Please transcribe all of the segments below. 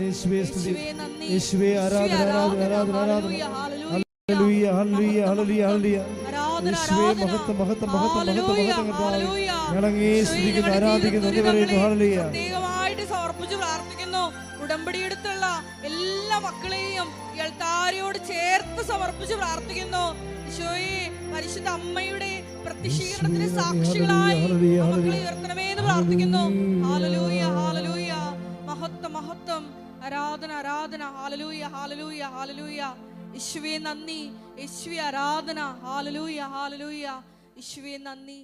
യേശുവേ സ്തുതി, യേശുവേ ആരാധന ആരാധന ആരാധന ആരാധന. ഹല്ലേലൂയ ഹല്ലേലൂയ ഹല്ലേലൂയ ഹല്ലേലൂയ. യേശുവേ മഹത്വം മഹത്വം മഹത്വം മഹത്വം മഹത്വം. ഞങ്ങളങ്ങേ സ്തുതിക്കുന്നു ആരാധിക്കുന്നു എന്ന് പറയുന്നു. ഹല്ലേലൂയ. പ്രത്യേകമായിട്ട് സമർപ്പിച്ച് പ്രാർത്ഥിക്കുന്നു. ഉടമ്പടിയെടുത്തുള്ള എല്ലാ മക്കളെയും താരയോട് ചേർത്ത് സമർപ്പിച്ച് പ്രാർത്ഥിക്കുന്നു. ഈശോയെ, പരിശുദ്ധ അമ്മയുടെ പ്രത്യക്ഷീകരണത്തിന് സാക്ഷികളായി മക്കളെ ഉയർത്തണമേ എന്ന് പ്രാർത്ഥിക്കുന്നു. Hallelujah hallelujah. മഹത്വം മഹത്വം, ആരാധന ആരാധന. ഹല്ലേലൂയ ഹല്ലേലൂയ ഹല്ലേലൂയ. യേശുവേ നന്ദി, യേശുവേ ആരാധന. ഹല്ലേലൂയ ഹല്ലേലൂയ. യേശുവേ നന്ദി.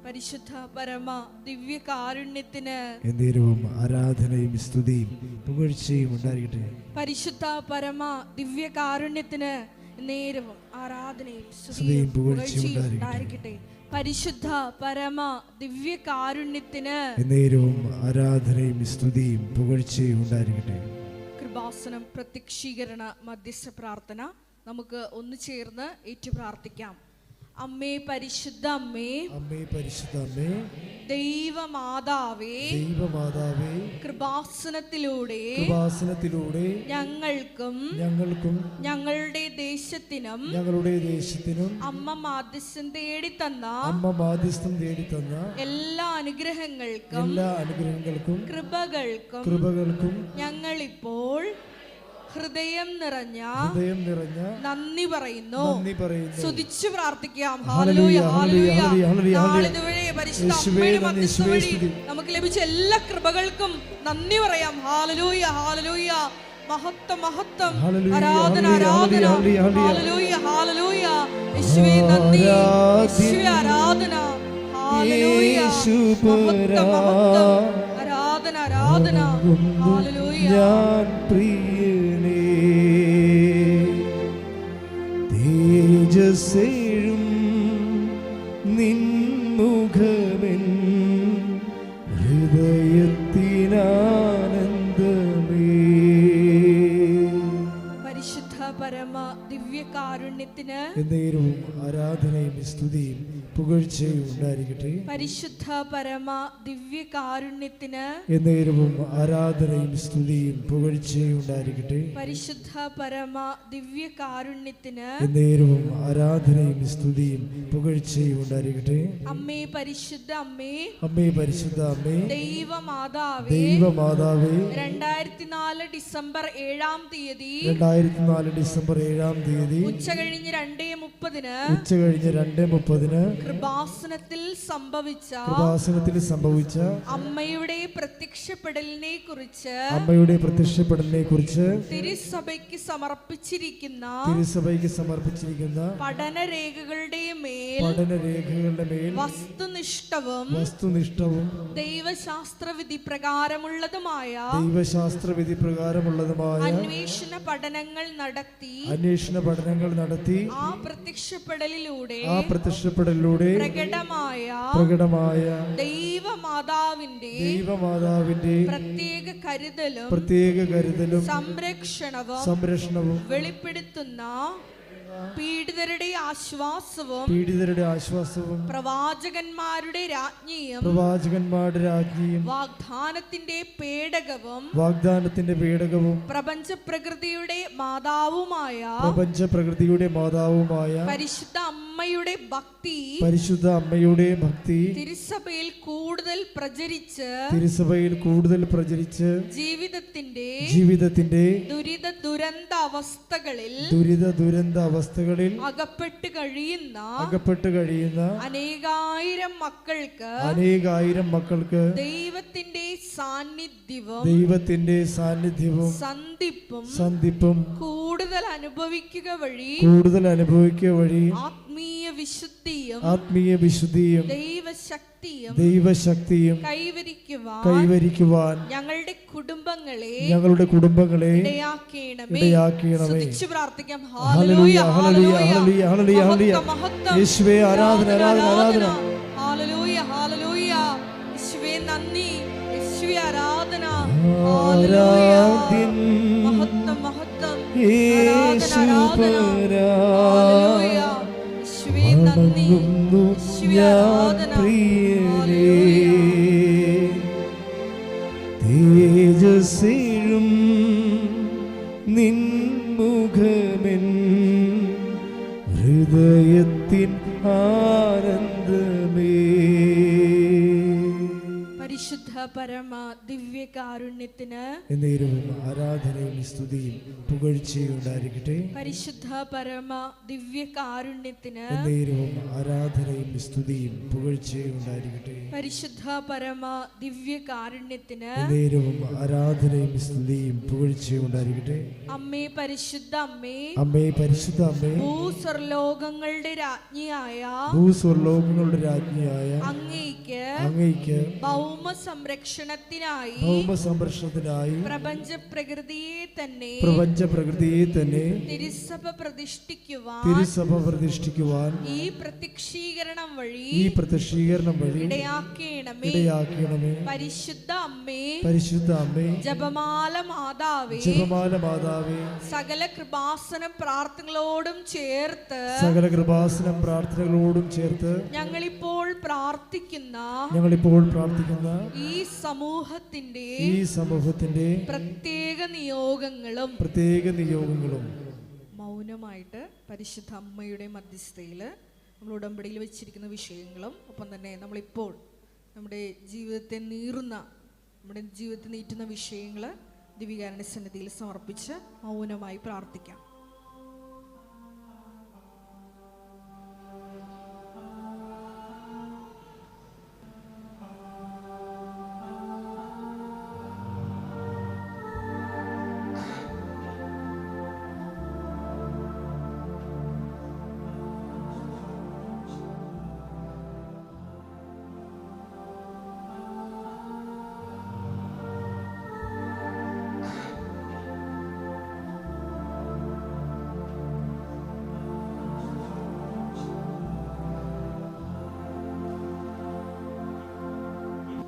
പരിശുദ്ധ പരമ ദിവ്യ കാരുണ്യത്തിന് എന്നേരവും ആരാധനയും സ്തുതിയും പുകഴ്ചയും ഉണ്ടായിരിക്കട്ടെ. പരിശുദ്ധ പരമ ദിവ്യ കാരുണ്യത്തിന് നേരവും ആരാധനയും സ്തുതിയും പുകഴ്ചയും ഉണ്ടായിരിക്കട്ടെ. പരിശുദ്ധ പരമ ദിവ്യ കാരുണ്യത്തിന് എന്നേരവും ആരാധനയും സ്തുതിയും പുകഴ്ചയും ഉണ്ടായിരിക്കട്ടെ. കൃപാസനം പ്രത്യക്ഷീകരണ മധ്യസ്ഥ പ്രാർത്ഥന നമുക്ക് ഒന്ന് ചേർന്ന് ഏറ്റു പ്രാർത്ഥിക്കാം. അമ്മേ പരിശുദ്ധ അമ്മേ, അമ്മേ പരിശുദ്ധ അമ്മേ, ദൈവമാതാവേ, ദൈവമാതാവേ, കൃപാസനത്തിലൂടെ ഞങ്ങൾക്കും ഞങ്ങളുടെ ദേശത്തിനും അമ്മ മാധ്യസ്ഥം തേടിത്തന്ന എല്ലാ അനുഗ്രഹങ്ങൾക്കും കൃപകൾക്കും ഞങ്ങളിപ്പോൾ ഹൃദയം നിറഞ്ഞ നന്ദി പറയുന്നു. സ്തുതിച്ചു പ്രാർത്ഥിക്കാം. Hallelujah hallelujah. നാളിതുവരെ പരിശുദ്ധ അമ്മയുടെ മധ്യസ്ഥത വഴി നമുക്ക് ലഭിച്ച എല്ലാ കൃപകൾക്കും നന്ദി പറയാം. Hallelujah hallelujah. മഹത്വം മഹത്വം, ആരാധന ആരാധന. ഹല്ലേലൂയ ഹല്ലേലൂയ. യേശുവേ നന്ദി, യേശുവേ ആരാധന. ഹല്ലേലൂയ. മഹത്വം മഹത്വം, ആരാധന ആരാധന. ഹല്ലേലൂയ. തേജസ്സേഴും നിൻമുഖമെൻ ഹൃദയത്തിനാനന്ദമേ. പരിശുദ്ധ പരമ ദിവ്യ കാരുണ്യത്തിന് എന്നേരവും ആരാധനയും സ്തുതിയും പുകഴ്ചയും ഉണ്ടായിരിക്കട്ടെ. പരിശുദ്ധ പരമ ദിവ്യ കാരുണ്യത്തിന് എന്നേരവും ആരാധനയും സ്തുതിയും പുകഴ്ചയും ഉണ്ടായിരിക്കട്ടെ. പരിശുദ്ധ പരമ ദിവ്യ കാരുണ്യത്തിന് എന്നേരവും ആരാധനയും സ്തുതിയും പുകഴ്ചയും ഉണ്ടായിരിക്കട്ടെ. അമ്മേ പരിശുദ്ധ അമ്മേ, അമ്മേ പരിശുദ്ധ അമ്മേ, ദൈവമാതാവേ, ദൈവമാതാവേ, 2004 ഡിസംബർ 7-ാം തീയതി ഉച്ചകഴിഞ്ഞ് 2:30 കൃപാസനത്തിൽ സംഭവിച്ച അമ്മയുടെ പ്രത്യക്ഷപ്പെടലിനെ കുറിച്ച് തിരുസഭയ്ക്ക് സമർപ്പിച്ചിരിക്കുന്ന പഠനരേഖകളുടെ മേൽ വസ്തുനിഷ്ഠവും ദൈവശാസ്ത്രവിധി പ്രകാരമുള്ളതുമായ അന്വേഷണ പഠനങ്ങൾ നടത്തി ആ പ്രത്യക്ഷപ്പെടലിലൂടെ പ്രകടമായ ദൈവമാതാവിന്റെ പ്രത്യേക കരുതലും സംരക്ഷണവും വെളിപ്പെടുത്തുന്ന പീഡിതരുടെ ആശ്വാസവും പ്രവാചകന്മാരുടെ രാജ്ഞിയും വാഗ്ദാനത്തിന്റെ പേടകവും പ്രപഞ്ചപ്രകൃതിയുടെ മാതാവുമായ പരിശുദ്ധ അമ്മയുടെ ഭക്തി തിരുസഭയിൽ കൂടുതൽ പ്രചരിച്ച് ജീവിതത്തിന്റെ ദുരിത ദുരന്ത അവസ്ഥകളിൽ അകപ്പെട്ട് കഴിയുന്ന അനേകായിരം മക്കൾക്ക് ദൈവത്തിന്റെ സാന്നിധ്യവും സന്ധിപ്പും കൂടുതൽ അനുഭവിക്കുക വഴി ആത്മീയ വിശുദ്ധിയും ദൈവശക്തിയും കൈവരിക്കുവാൻ ഞങ്ങളുടെ കുടുംബങ്ങളെ ഇടയാക്കണമേ. പ്രാർത്ഥിക്കാം. ഹല്ലേലൂയ ഹല്ലേലൂയ ഹല്ലേലൂയ. യേശുവേ ആരാധന ആരാധന ആരാധന. ഹല്ലേലൂയ ഹല്ലേലൂയ. യേശുവേ നന്ദി, യേശുവേ ആരാധന. ഹല്ലേലൂയ. മഹത്വം മഹത്വം, ആരാധന ആരാധന. ഹല്ലേലൂയ. യേശുവേ നന്ദി, യേശുവേ ആരാധന. ഹല്ലേലൂയ. തേജസ്സേഴും കാരുണ്യത്തിന് എന്നേരവും ആരാധനയും സ്തുതിയും പുകഴ്ചയും ഉണ്ടായിരിക്കട്ടെ. പരിശുദ്ധ പരമ ദിവ്യ കാരുണ്യത്തിന് എന്നേരവും ആരാധനയും സ്തുതിയും പുകഴ്ചയും ഉണ്ടായിരിക്കട്ടെ. പരിശുദ്ധ പരമ ദിവ്യ കാരുണ്യത്തിന് എന്നേരവും ആരാധനയും സ്തുതിയും പുകഴ്ചയും ഉണ്ടായിരിക്കട്ടെ. അമ്മേ പരിശുദ്ധ അമ്മേ, അമ്മേ പരിശുദ്ധ അമ്മേ, ഭൂസ്വർലോകങ്ങളുടെ രാജ്ഞിയായ അങ്ങേയ്ക്ക് ഭൗമ സംരക്ഷണത്തിനായി പ്രപഞ്ച പ്രകൃതിയെ തന്നെ തിരുസഭ പ്രതിഷ്ഠിക്കുവാൻ ഈ പ്രത്യക്ഷീകരണം വഴി ഇടയാക്കണമേ. പരിശുദ്ധ അമ്മേ, ജപമാല മാതാവേ, സകല കൃപാസന പ്രാർത്ഥനകളോടും ചേർത്ത് ഞങ്ങളിപ്പോൾ പ്രാർത്ഥിക്കുന്ന ഈ സമൂഹത്തിന്റെ പ്രത്യേക നിയോഗങ്ങളും മൗനമായിട്ട് പരിശുദ്ധ അമ്മയുടെ മധ്യസ്ഥയിൽ നമ്മൾ ഉടമ്പടിയിൽ വെച്ചിരിക്കുന്ന വിഷയങ്ങളും ഒപ്പം തന്നെ നമ്മളിപ്പോൾ നമ്മുടെ ജീവിതത്തെ നീറ്റുന്ന വിഷയങ്ങൾ ദിവ്യകാരുണ്യ സന്നിധിയിൽ സമർപ്പിച്ച് മൗനമായി പ്രാർത്ഥിക്കാം.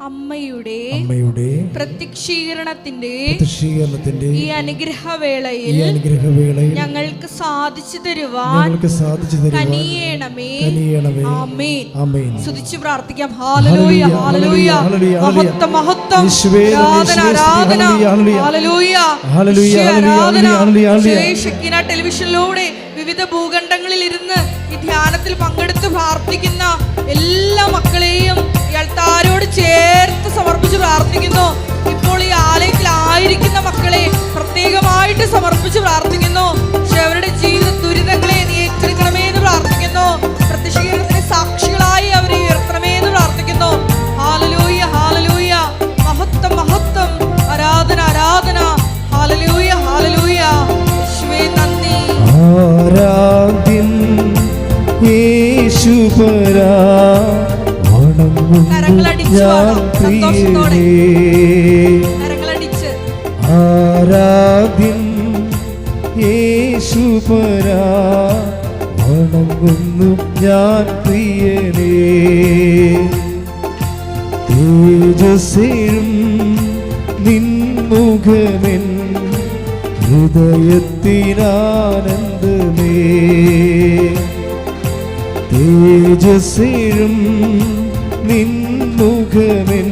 അമ്മയുടെ പ്രത്യക്ഷീകരണത്തിന്റെ ഈ അനുഗ്രഹവേളയിൽ ഞങ്ങൾക്ക് സാധിച്ചു തരുവാൻ കനിയണമേ. ആമേൻ. സ്തുതിച്ചു പ്രാർത്ഥിക്കാം. ഹല്ലേലൂയ, ഹല്ലേലൂയ, മഹത്വം, മഹത്വം, ആരാധന, ഹല്ലേലൂയ, ആരാധന. ശക്തിന ടെലിവിഷനിലൂടെ വിവിധ ഭൂഖണ്ഡങ്ങളിൽ ഇരുന്ന് ഈ ധ്യാനത്തിൽ പങ്കെടുത്ത് പ്രാർത്ഥിക്കുന്ന എല്ലാ മക്കളെയും താരോട് ചേർത്ത് സമർപ്പിച്ച് പ്രാർത്ഥിക്കുന്നു. ഇപ്പോൾ ഈ ആലയത്തിലായിരിക്കുന്ന മക്കളെ പ്രത്യേകമായിട്ട് സമർപ്പിച്ച് പ്രാർത്ഥിക്കുന്നു. അവരുടെ ജീവിത ദുരിതങ്ങളെ നീ ഏറ്റെടുക്കണമേ എന്ന് പ്രാർത്ഥിക്കുന്നു. പ്രത്യക്ഷീകരണത്തിന് സാക്ഷികളായി അവരെ ഉയർത്തണമേ എന്ന് പ്രാർത്ഥിക്കുന്നു. ഹല്ലേലൂയ, ഹല്ലേലൂയ, മഹത്വം, മഹത്വം, ആരാധന, ആരാധന. ഹല്ലേലൂയ, ഹല്ലേലൂയ. യേശുവേ നന്ദി. ആരാധ്യൻ യേശുപരാ, ആരാധ്യൻ യേശുപരാ, വണങ്ങുന്നു ഞാൻ പ്രിയനേ. തേജസ്സേഴും നിൻമുഖമെൻ ഹൃദയത്തിനാനന്ദമേ. തേജസ്സേഴും നിൻമുഖമെൻ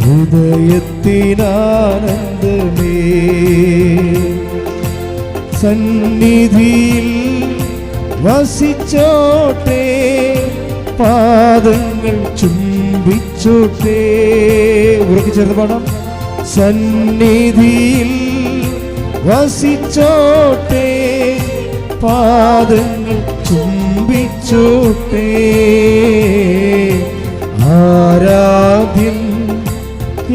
ഹൃദയത്തിനാനന്ദമേ. സന്നിധിയിൽ വസിച്ചോട്ടെ, പാദങ്ങൾ ചുംബിച്ചോട്ടെ. ഉറക്കെ ചേർന്ന് പാടാം. സന്നിധിയിൽ വസിച്ചോട്ടെ, പാദങ്ങൾ ചുംബിച്ചോട്ടെ. ആരാധ്യൻ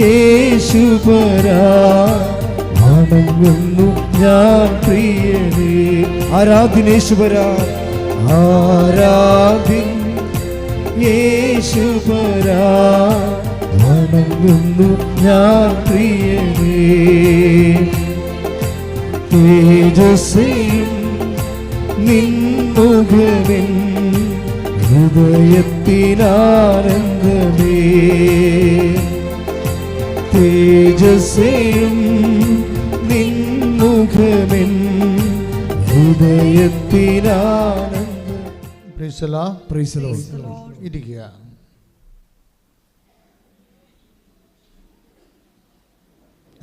യേശുപരാ, വണങ്ങുന്നു ഞാൻ പ്രിയനേ. ആരാധ്യൻ യേശുപരാ, ആരാധ്യൻ യേശുപരാ, വണങ്ങുന്നു ഞാൻ പ്രിയനേ. തേജസ്സേയും നിൻമുഖമെൻ ഹൃദയത്തിനാനന്ദമേ. തേജസ്സേയും നിൻമുഖമെൻ ഹൃദയത്തിനാനന്ദം. Praise the lord. ഇരിക്കുക.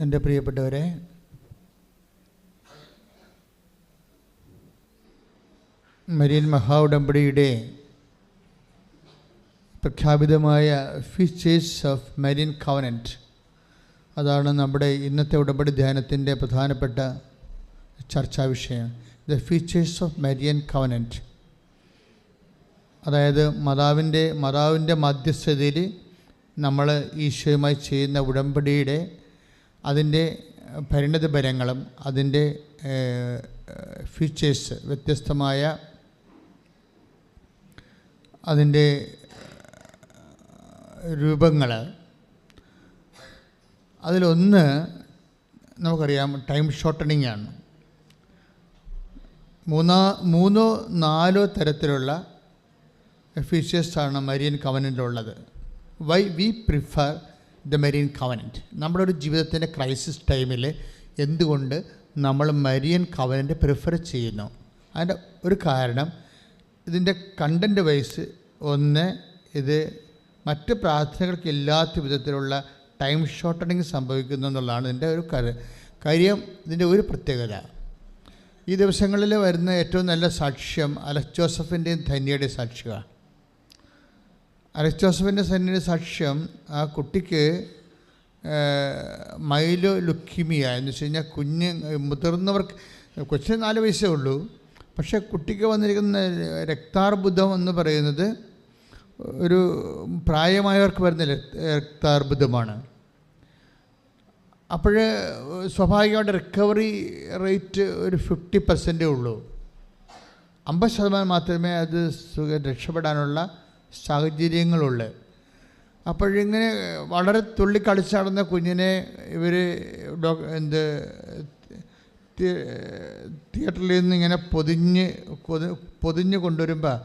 എൻ്റെ പ്രിയപ്പെട്ടവരെ, മരിയൻ മഹാഉടമ്പടിയുടെ പ്രഖ്യാപിതമായ feast days of Marian covenant, അതാണ് നമ്മുടെ ഇന്നത്തെ ഉടമ്പടി ധ്യാനത്തിൻ്റെ പ്രധാനപ്പെട്ട ചർച്ചാ വിഷയം. The features of Marian covenant. അതായത് മാതാവിൻ്റെ മധ്യസ്ഥതയിൽ നമ്മൾ ഈശോയുമായി ചെയ്യുന്ന ഉടമ്പടിയുടെ അതിൻ്റെ പരിണത ഫലങ്ങളും അതിൻ്റെ ഫീച്ചേഴ്സ്, വ്യത്യസ്തമായ അതിൻ്റെ രൂപങ്ങൾ. അതിലൊന്ന് നമുക്കറിയാം, ടൈം ഷോർട്ടനിങ് ആണ്. 3-4 തരത്തിലുള്ള ഫീച്ചേഴ്സാണ് മരിയൻ കവനൻ്റിലുള്ളത്. Why we prefer the Marian covenant. നമ്മുടെ ഒരു ജീവിതത്തിൻ്റെ ക്രൈസിസ് ടൈമിൽ എന്തുകൊണ്ട് നമ്മൾ മരിയൻ കവനൻറ്റ് പ്രിഫർ ചെയ്യുന്നു? അതിൻ്റെ ഒരു കാരണം ഇതിൻ്റെ കണ്ടൻറ്റ് വൈസ്, ഒന്ന്, ഇത് മറ്റ് പ്രാർത്ഥനകൾക്ക് ഇല്ലാത്ത വിധത്തിലുള്ള ടൈം ഷോർട്ടനിങ് സംഭവിക്കുന്നു എന്നുള്ളതാണ് ഇതിൻ്റെ ഒരു കാര്യം. ഇതിൻ്റെ ഒരു പ്രത്യേകത, ഈ ദിവസങ്ങളിൽ വരുന്ന ഏറ്റവും നല്ല സാക്ഷ്യം അലക്സ് ജോസഫിൻ്റെയും ധന്യയുടെയും സാക്ഷ്യമാണ്. അലക്സ് ജോസഫിൻ്റെ ധന്യയുടെ സാക്ഷ്യം, ആ കുട്ടിക്ക് മൈലോ ലുക്കീമിയ എന്ന് വെച്ച് കഴിഞ്ഞാൽ മുതിർന്നവർക്ക്, കൊച്ചിന് 4 വയസ്സേ ഉള്ളൂ, പക്ഷേ കുട്ടിക്ക് വന്നിരിക്കുന്ന രക്താർബുദം എന്ന് പറയുന്നത് ഒരു പ്രായമായവർക്ക് വരുന്ന രക്താർബുദമാണ്. അപ്പോൾ സ്വാഭാവികമായിട്ട് റിക്കവറി റേറ്റ് ഒരു 50% ഉള്ളൂ. 50% മാത്രമേ അത് രക്ഷപ്പെടാനുള്ള സാഹചര്യങ്ങളുള്ളൂ. അപ്പോഴിങ്ങനെ വളരെ തുള്ളിക്കളിച്ച് നടന്ന കുഞ്ഞിനെ ഇവർ തിയേറ്ററിൽ നിന്ന് ഇങ്ങനെ പൊതിഞ്ഞ് കൊണ്ടുവരുമ്പോൾ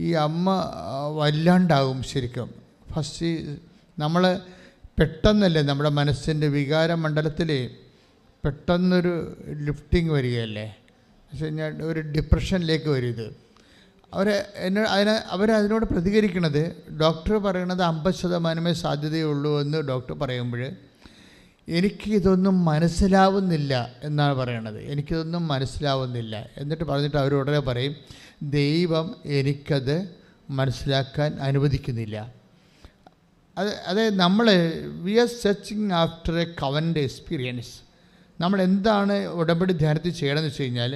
ഈ അമ്മ വല്ലാണ്ടാകും ശരിക്കും. ഫസ്റ്റ് നമ്മൾ പെട്ടെന്നല്ലേ നമ്മുടെ മനസ്സിൻ്റെ വികാരമണ്ഡലത്തിൽ പെട്ടെന്നൊരു ലിഫ്റ്റിംഗ് വരികയല്ലേ, എന്ന് വെച്ച് കഴിഞ്ഞാൽ ഒരു ഡിപ്രഷനിലേക്ക് വരും. ഇത് അവരതിനോട് പ്രതികരിക്കുന്നത്, ഡോക്ടർ പറയണത് 50% സാധ്യതയുള്ളൂ എന്ന് ഡോക്ടർ പറയുമ്പോൾ എനിക്കിതൊന്നും മനസ്സിലാവുന്നില്ല എന്നാണ് പറയണത്. എനിക്കിതൊന്നും മനസ്സിലാവുന്നില്ല എന്നിട്ട് പറഞ്ഞിട്ട് അവരുടനെ പറയും, ദൈവം എനിക്കത് മനസ്സിലാക്കാൻ അനുവദിക്കുന്നില്ല. അത് നമ്മൾ we are searching after a covenant experience. നമ്മൾ എന്താണ് ഉടമ്പടി ധ്യാനത്തിൽ ചെയ്യണമെന്ന് വെച്ച് കഴിഞ്ഞാൽ,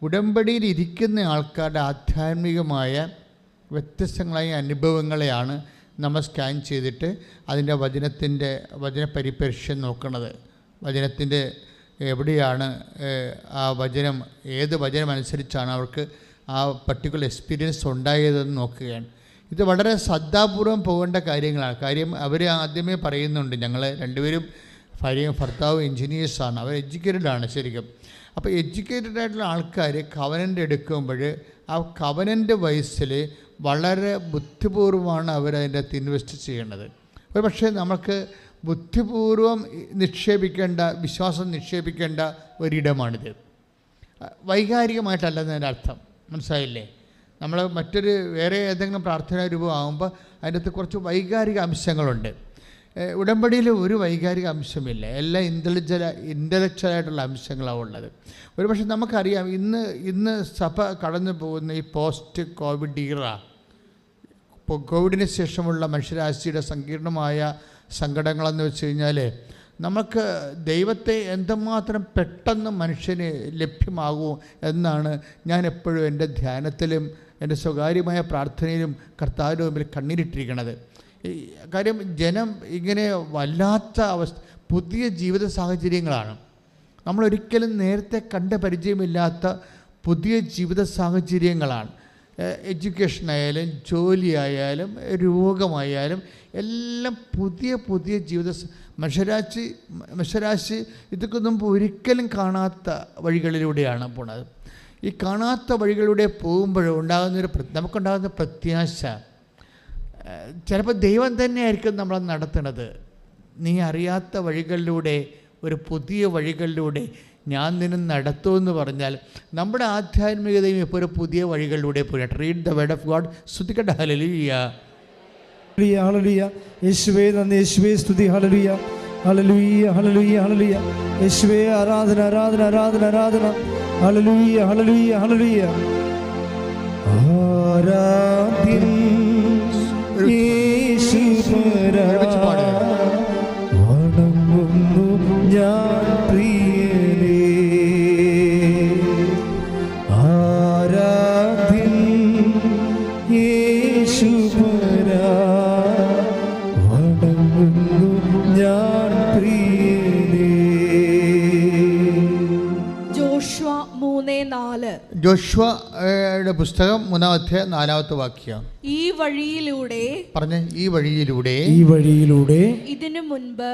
ഉടമ്പടിയിൽ ഇരിക്കുന്ന ആൾക്കാരുടെ ആധ്യാത്മികമായ വ്യത്യസ്തങ്ങളായ അനുഭവങ്ങളെയാണ് നമ്മൾ സ്കാൻ ചെയ്തിട്ട് അതിൻ്റെ വചന പരിപരിഷ്യം നോക്കുന്നത്. വചനത്തിൻ്റെ എവിടെയാണ് ആ വചനം, ഏത് വചനം അനുസരിച്ചാണ് അവർക്ക് ആ പർട്ടിക്കുലർ എക്സ്പീരിയൻസ് ഉണ്ടായതെന്ന് നോക്കുകയാണ്. ഇത് വളരെ ശ്രദ്ധാപൂർവം പോകേണ്ട കാര്യങ്ങളാണ്. കാര്യം അവർ ആദ്യമേ പറയുന്നുണ്ട്, ഞങ്ങൾ രണ്ടുപേരും ഭാര്യയും ഭർത്താവും എൻജിനീയേഴ്സാണ്, അവർ എഡ്യൂക്കേറ്റഡാണ് ശരിക്കും. അപ്പോൾ എഡ്യൂക്കേറ്റഡ് ആയിട്ടുള്ള ആൾക്കാർ കവനൻ്റ് എടുക്കുമ്പോൾ ആ കവനൻ്റ് വയസ്സിൽ വളരെ ബുദ്ധിപൂർവമാണ് അവരതിൻ്റെ അകത്ത് ഇൻവെസ്റ്റ് ചെയ്യേണ്ടത്. ഒരു പക്ഷേ നമുക്ക് ബുദ്ധിപൂർവം നിക്ഷേപിക്കേണ്ട, വിശ്വാസം നിക്ഷേപിക്കേണ്ട ഒരിടമാണിത്. വൈകാരികമായിട്ടല്ലെന്നതിൻ്റെ അർത്ഥം, മനസ്സിലായില്ലേ? നമ്മൾ വേറെ ഏതെങ്കിലും പ്രാർത്ഥനാ രൂപമാകുമ്പോൾ അതിൻ്റെ അകത്ത് കുറച്ച് വൈകാരിക അംശങ്ങളുണ്ട്. ഉടമ്പടിയിൽ ഒരു വൈകാരിക അംശമില്ല, എല്ലാം ഇൻ്റലക്ച്വലായിട്ടുള്ള അംശങ്ങളാണ് ഉള്ളത്. ഒരുപക്ഷെ നമുക്കറിയാം, ഇന്ന് സഭ കടന്നു പോകുന്ന ഈ പോസ്റ്റ് കോവിഡ് ഇറ, കോവിഡിന് ശേഷമുള്ള മനുഷ്യരാശിയുടെ സങ്കീർണമായ സങ്കടങ്ങളെന്ന് വെച്ച് കഴിഞ്ഞാൽ, നമുക്ക് ദൈവത്തെ എന്തുമാത്രം പെട്ടെന്ന് മനുഷ്യന് ലഭ്യമാകും എന്നാണ് ഞാൻ എപ്പോഴും എൻ്റെ ധ്യാനത്തിലും എൻ്റെ സ്വകാര്യമായ പ്രാർത്ഥനയിലും കർത്താവിൻ്റെ മുമ്പിൽ കണ്ണീരിട്ടിരിക്കുന്നത്. കാര്യം ജനം ഇങ്ങനെ വല്ലാത്ത പുതിയ ജീവിത സാഹചര്യങ്ങളാണ്. നമ്മളൊരിക്കലും നേരത്തെ കണ്ട പരിചയമില്ലാത്ത പുതിയ ജീവിത സാഹചര്യങ്ങളാണ്. എഡ്യൂക്കേഷനായാലും ജോലിയായാലും രോഗമായാലും എല്ലാം പുതിയ ജീവിത മനുഷ്യരാശി ഇതൊക്കെ മുമ്പ് ഒരിക്കലും കാണാത്ത വഴികളിലൂടെയാണ് പോണത്. ഈ കാണാത്ത വഴികളിലൂടെ പോകുമ്പോൾ നമുക്കുണ്ടാകുന്ന പ്രത്യാശ, ചിലപ്പോൾ ദൈവം തന്നെയായിരിക്കും നമ്മളെ നടത്തുന്നത്. നീ അറിയാത്ത വഴികളിലൂടെ, ഒരു പുതിയ വഴികളിലൂടെ ഞാൻ നിന്നെ നടത്തുമെന്ന് പറഞ്ഞാൽ നമ്മുടെ ആധ്യാത്മികതയും ഇപ്പോൾ ഒരു പുതിയ വഴികളിലൂടെ പോയിട്ട്. Read the word of God. സ്തുതിക്കട്ടെ. ഹല്ലേലൂയ, ഹല്ലേലൂയ. യേശുവേ നന്ദി, യേശുവേ സ്തുതി. ഹല്ലേലൂയ, ഹല്ലേലൂയ, ഹല്ലേലൂയ, ഹല്ലേലൂയ. യേശുവേ ആരാധന, ആരാധന, ആരാധന, ആരാധന. ഹല്ലേലൂയ, ഹല്ലേലൂയ, ഹല്ലേലൂയ. ആരാധ്യൻ യേശുപരാ, വണങ്ങുന്നു 3:4. ജോഷുവയുടെ പുസ്തകം 3-ാം അധ്യായം 4-ാമത്തെ വാക്യം. ഈ വഴിയിലൂടെ പറഞ്ഞ ഈ വഴിയിലൂടെ ഇതിനു മുൻപ്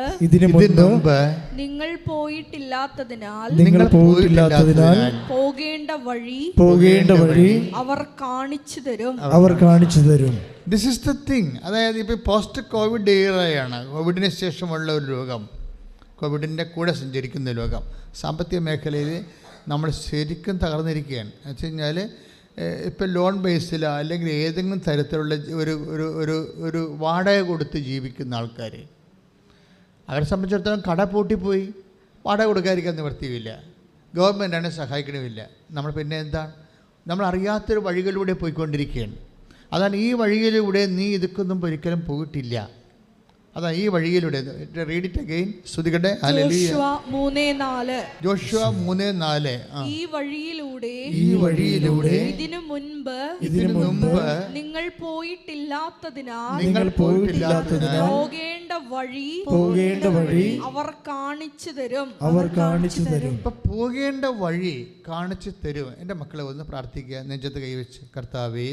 നിങ്ങൾ പോയിട്ടില്ലാത്തതിനാൽ പോകേണ്ട വഴി അവർ കാണിച്ചു തരും. This is the thing. അതായത് ഇപ്പോൾ പോസ്റ്റ് കോവിഡ് ഏറയാണ്. കോവിഡിന് ശേഷമുള്ള ഒരു ലോകം, കോവിഡിൻ്റെ കൂടെ സഞ്ചരിക്കുന്ന ലോകം. സാമ്പത്തിക മേഖലയിൽ നമ്മൾ ശരിക്കും തകർന്നിരിക്കുകയാണ്. എന്ന് വെച്ച് കഴിഞ്ഞാൽ ഇപ്പോൾ ലോൺ ബേസിലോ അല്ലെങ്കിൽ ഏതെങ്കിലും തരത്തിലുള്ള ഒരു വാടക കൊടുത്ത് ജീവിക്കുന്ന ആൾക്കാർ, അവരെ സംബന്ധിച്ചിടത്തോളം കട പൂട്ടിപ്പോയി, വാടക കൊടുക്കാതിരിക്കാൻ നിവർത്തിയില്ല, ഗവൺമെൻറ്റാണ് സഹായിക്കണമില്ല. നമ്മൾ പിന്നെ എന്താണ്, നമ്മൾ അറിയാത്തൊരു വഴികളിലൂടെ പോയിക്കൊണ്ടിരിക്കുകയാണ്. അതാണ് ഈ വഴിയിലൂടെ നീ ഇതൊക്കൊന്നും ഒരിക്കലും പോയിട്ടില്ല. അതാ ഈ വഴിയിലൂടെ. Read it again. ശ്രുതികട്ടെ. ജോഷുവ 3:4. ഈ വഴിയിലൂടെ ഇതിനു മുൻപ് നിങ്ങൾ പോയിട്ടില്ലാത്തതിനാൽ പോകേണ്ട വഴി അവർ കാണിച്ചു തരും. ഇപ്പൊ പോകേണ്ട വഴി കാണിച്ചു തരും. എൻ്റെ മക്കളെ ഒന്ന് പ്രാർത്ഥിക്കുക, നെഞ്ചത്ത് കൈവച്ച്. കർത്താവേ,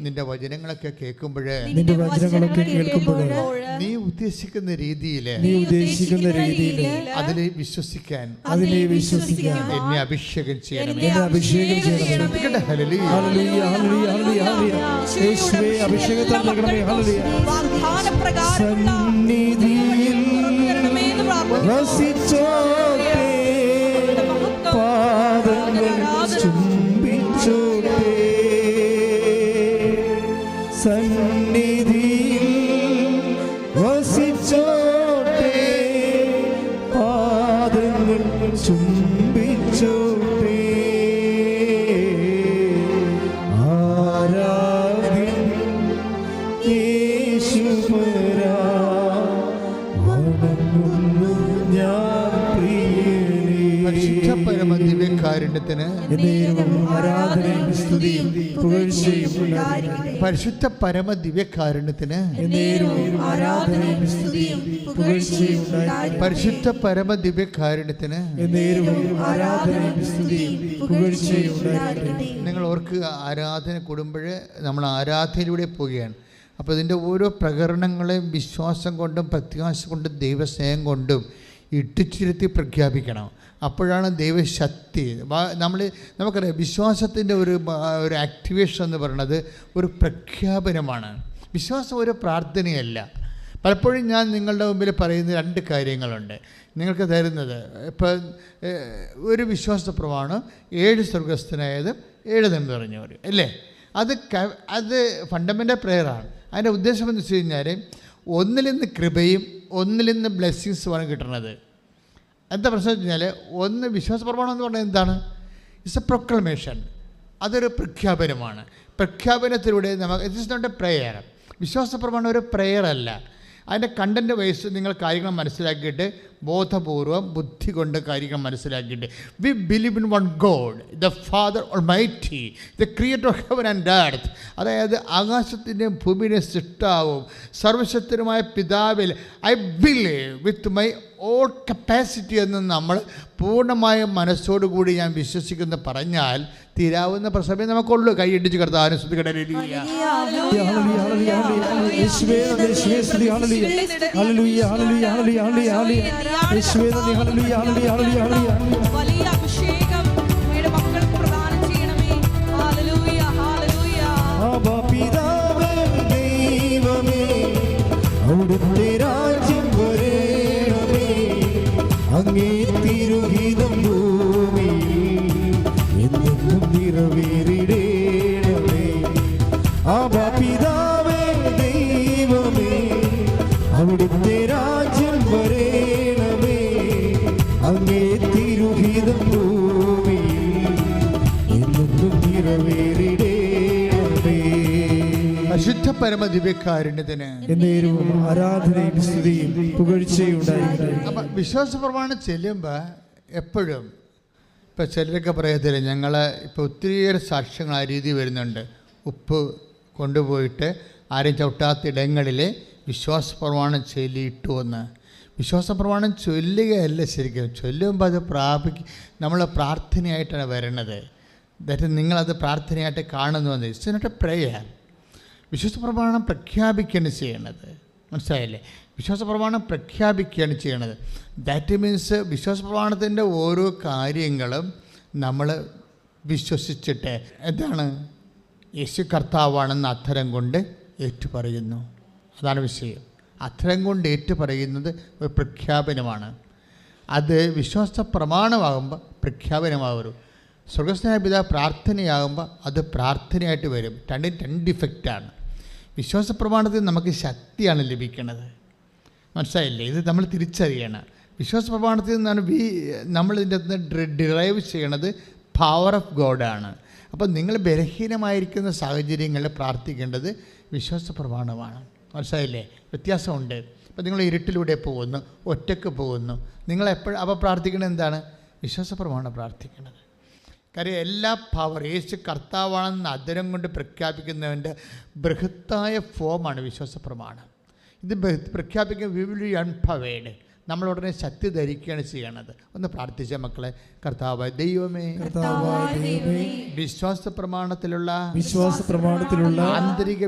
നിന്റെ വചനങ്ങളൊക്കെ കേൾക്കുമ്പോഴേ നീ ഉദ്ദേശിക്കുന്ന രീതിയിൽ അതിനെ വിശ്വസിക്കാൻ എന്നെ അഭിഷേകം ചെയ്യണം. പരിശുദ്ധ പരമ ദിവ്യകാരുണ്യത്തിന് പരിശുദ്ധ പരമ ദിവ്യകാരുണ്യത്തിന് നിങ്ങൾ ഓർക്കുക, ആരാധന കൂടുമ്പോൾ നമ്മൾ ആരാധനയിലൂടെ പോവുകയാണ്. അപ്പോൾ ഇതിൻ്റെ ഓരോ പ്രകരണങ്ങളെയും വിശ്വാസം കൊണ്ടും പ്രത്യാശ കൊണ്ടും ദൈവസ്നേഹം കൊണ്ടും ഇട്ടിച്ചിരുത്തി പ്രഖ്യാപിക്കണം. അപ്പോഴാണ് ദൈവശക്തി. നമുക്കറിയാം, വിശ്വാസത്തിൻ്റെ ഒരു ആക്ടിവേഷൻ എന്ന് പറയുന്നത് ഒരു പ്രഖ്യാപനമാണ്. വിശ്വാസം ഒരു പ്രാർത്ഥനയല്ല. പലപ്പോഴും ഞാൻ നിങ്ങളുടെ മുമ്പിൽ പറയുന്ന 2 കാര്യങ്ങളുണ്ട് നിങ്ങൾക്ക് തരുന്നത്. ഇപ്പം ഒരു വിശ്വാസ പ്രമാണം 7 സ്വർഗസ്ഥനായതും 7 നിറഞ്ഞവർ അല്ലേ, അത് ഫണ്ടമെൻ്റൽ പ്രെയറാണ്. അതിൻ്റെ ഉദ്ദേശം എന്ന് വെച്ച് കഴിഞ്ഞാൽ ഒന്നിൽ നിന്ന് കൃപയും ഒന്നിൽ നിന്ന് ബ്ലെസ്സിങ്സുമാണ് കിട്ടുന്നത്. എന്താ പ്രശ്നം വെച്ച് കഴിഞ്ഞാൽ, ഒന്ന് വിശ്വാസ പ്രമാണം എന്ന് പറഞ്ഞാൽ എന്താണ്? It's a proclamation. അതൊരു പ്രഖ്യാപനമാണ്. പ്രഖ്യാപനത്തിലൂടെ it is not a prayer. വിശ്വാസ പ്രമാണം ഒരു പ്രെയർ അല്ല. അതിൻ്റെ കണ്ടൻറ്റ് വൈസ് നിങ്ങൾ കാര്യങ്ങൾ മനസ്സിലാക്കിയിട്ട് ബോധപൂർവം ബുദ്ധി കൊണ്ട് കാര്യങ്ങൾ മനസ്സിലാക്കിയിട്ട് we believe in one God, the father almighty, the creator of heaven and earth. അതായത് ആകാശത്തിൻ്റെയും ഭൂമിയുടെയും സൃഷ്ടാവും സർവശക്തനുമായ പിതാവിൽ I believe with my all capacity എന്ന് നമ്മൾ പൂർണ്ണമായ മനസ്സോടുകൂടി ഞാൻ വിശ്വസിക്കുന്നു പറഞ്ഞാൽ തീരാവുന്ന പ്രസവം നമുക്കുള്ളൂ. കൈയിടിച്ച് കർത്താവിനെ സ്തുതിക്കട്ടെ. വലിയ അഭിഷേകം മക്കൾക്ക് പ്രദാനം ചെയ്യണമേ. Hallelujah, hallelujah. പിതാവേ, ദൈവമേ, അവിടുത്തെ രാജ്യം വരേണമേ, അങ്ങേ തിരുഹിതം ഭൂമിയിൽ എന്നും നിറവേറിടേണമേ. പിതാവേ, ദൈവമേ, അവിടുത്തെ രാജ്യം വരേണമേ, അങ്ങേ തിരുഹിതം ഭൂമിയിൽ എന്നും നിറവേറിടേണമേ. പരിശുദ്ധ പരമ ദിവ്യകാരുണ്യത്തിന് എന്നേരവും ആരാധനയും സ്തുതിയും പുകഴ്ചയും ഉണ്ടായിരിക്കട്ടെ. അപ്പം വിശ്വാസ പ്രമാണം ചെല്ലുമ്പോൾ എപ്പോഴും ഇപ്പം ചിലരൊക്കെ പറയത്തില്ല, ഞങ്ങൾ ഇപ്പോൾ ഒത്തിരിയേറെ സാക്ഷ്യങ്ങൾ ആ രീതി വരുന്നുണ്ട്. ഉപ്പ് കൊണ്ടുപോയിട്ട് ആരും ചവിട്ടാത്ത ഇടങ്ങളിൽ വിശ്വാസ പ്രമാണം ചൊല്ലിയിട്ടു എന്ന്. വിശ്വാസ പ്രമാണം ചൊല്ലുകയല്ല ശരിക്കും, ചൊല്ലുമ്പോൾ അത് നമ്മൾ പ്രാർത്ഥനയായിട്ടാണ് വരുന്നത്. ദാറ്റ് നിങ്ങളത് പ്രാർത്ഥനയായിട്ട് കാണുന്നു. It's not a prayer. വിശ്വാസ പ്രമാണം പ്രഖ്യാപിക്കുകയാണ് ചെയ്യണത്. മനസ്സിലായില്ലേ? വിശ്വാസ പ്രമാണം പ്രഖ്യാപിക്കുകയാണ് ചെയ്യണത്. ദാറ്റ് മീൻസ് വിശ്വാസ പ്രമാണത്തിൻ്റെ ഓരോ കാര്യങ്ങളും നമ്മൾ വിശ്വസിച്ചിട്ട് എന്താണ്, യേശു കർത്താവാണെന്ന് അധരം കൊണ്ട് ഏറ്റുപറയുന്നു. അതാണ് വിഷയം. അധരം കൊണ്ട് ഏറ്റുപറയുന്നത് ഒരു പ്രഖ്യാപനമാണ്. അത് വിശ്വാസ പ്രമാണമാകുമ്പോൾ പ്രഖ്യാപനമാകും. സ്വർഗസ്ഥനായ പിതാവ് പ്രാർത്ഥനയാകുമ്പോൾ അത് പ്രാർത്ഥനയായിട്ട് വരും. രണ്ട് ഇഫക്റ്റാണ്. വിശ്വാസ പ്രമാണത്തിൽ നമുക്ക് ശക്തിയാണ് ലഭിക്കുന്നത്. മനസ്സിലായില്ലേ? ഇത് നമ്മൾ തിരിച്ചറിയണം. വിശ്വാസ പ്രമാണത്തിൽ നിന്നാണ് നമ്മൾ ഇതിൻ്റെ അകത്ത് ഡിറൈവ് ചെയ്യണത് പവർ ഓഫ് ഗോഡാണ്. അപ്പോൾ നിങ്ങൾ ബലഹീനമായിരിക്കുന്ന സാഹചര്യങ്ങളിൽ പ്രാർത്ഥിക്കേണ്ടത് വിശ്വാസ പ്രമാണമാണ്. മനസ്സിലായില്ലേ? വ്യത്യാസമുണ്ട്. അപ്പോൾ നിങ്ങൾ ഇരുട്ടിലൂടെ പോകുന്നു, ഒറ്റയ്ക്ക് പോകുന്നു, നിങ്ങളെപ്പോഴും അപ്പോൾ പ്രാർത്ഥിക്കുന്നത് എന്താണ്? വിശ്വാസ പ്രമാണം പ്രാർത്ഥിക്കുന്നത്. കാര്യം എല്ലാ പവർ യേശു കർത്താവാണെന്ന് അധരം കൊണ്ട് പ്രഖ്യാപിക്കുന്നവൻ്റെ ബൃഹത്തായ ഫോമാണ് വിശ്വാസ പ്രമാണം. ഇത് പ്രഖ്യാപിക്കുന്ന വി വിൽ ബി എംപവേർഡ്. നമ്മൾ ഉടനെ ശക്തി ധരിക്കുകയാണ് ചെയ്യണത്. ഒന്ന് പ്രാർത്ഥിച്ച മക്കളെ, കർത്താവായ ദൈവമേ, വിശ്വാസ പ്രമാണത്തിലുള്ള ആന്തരിക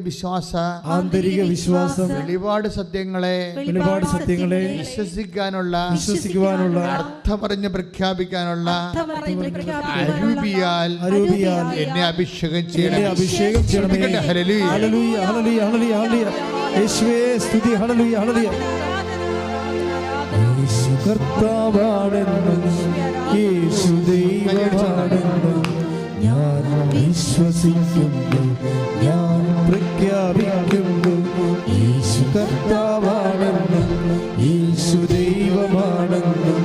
വിശ്വാസം വെളിപാട് സത്യങ്ങളെ വിശ്വസിക്കാനുള്ള അർത്ഥമറിഞ്ഞ് പ്രഖ്യാപിക്കാനുള്ള അരൂപിയാൽ എന്നെ അഭിഷേകം ചെയ്യണം. ഹല്ലേലൂയ, ഹല്ലേലൂയ, ഹല്ലേലൂയ. യേശുവേ സ്തുതി. ഹല്ലേലൂയ, ഹല്ലേലൂയ. യേശു കർത്താവാണെന്നും യേശു ദൈവമാണെന്നും ഞാൻ വിശ്വസിക്കുന്നു, ഞാൻ പ്രഖ്യാപിക്കുന്നു. യേശു കർത്താവാണെന്നും യേശു ദൈവമാണെന്നും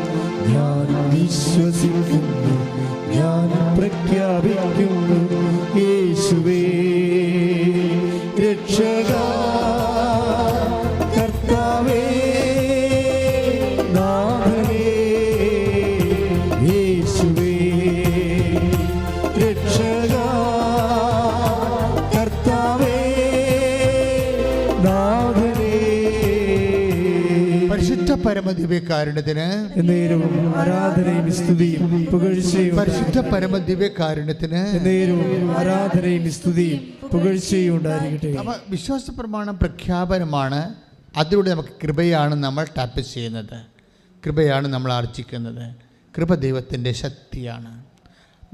ഞാൻ വിശ്വസിക്കുന്നു, ഞാൻ പ്രഖ്യാപിക്കുന്നു. യേശുവേ രക്ഷകാ, കർത്താവേ, പരമദിവ്യകാരുണ്യത്തിന് എന്നേരവും ആരാധനയും സ്തുതിയും പുകഴ്ചയും. പരിശുദ്ധ പരമദിവ്യകാരുണ്യത്തിന് എന്നേരവും ആരാധനയും സ്തുതിയും പുകഴ്ചയും ഉണ്ടായിരിക്കട്ടെ. അപ്പോൾ വിശ്വാസ പ്രമാണം പ്രഖ്യാപനമാണ്. അതിലൂടെ നമുക്ക് കൃപയാണ് നമ്മൾ ടാപ്പ് ചെയ്യുന്നത്, കൃപയാണ് നമ്മൾ ആർജിക്കുന്നത്. കൃപ ദൈവത്തിൻ്റെ ശക്തിയാണ്.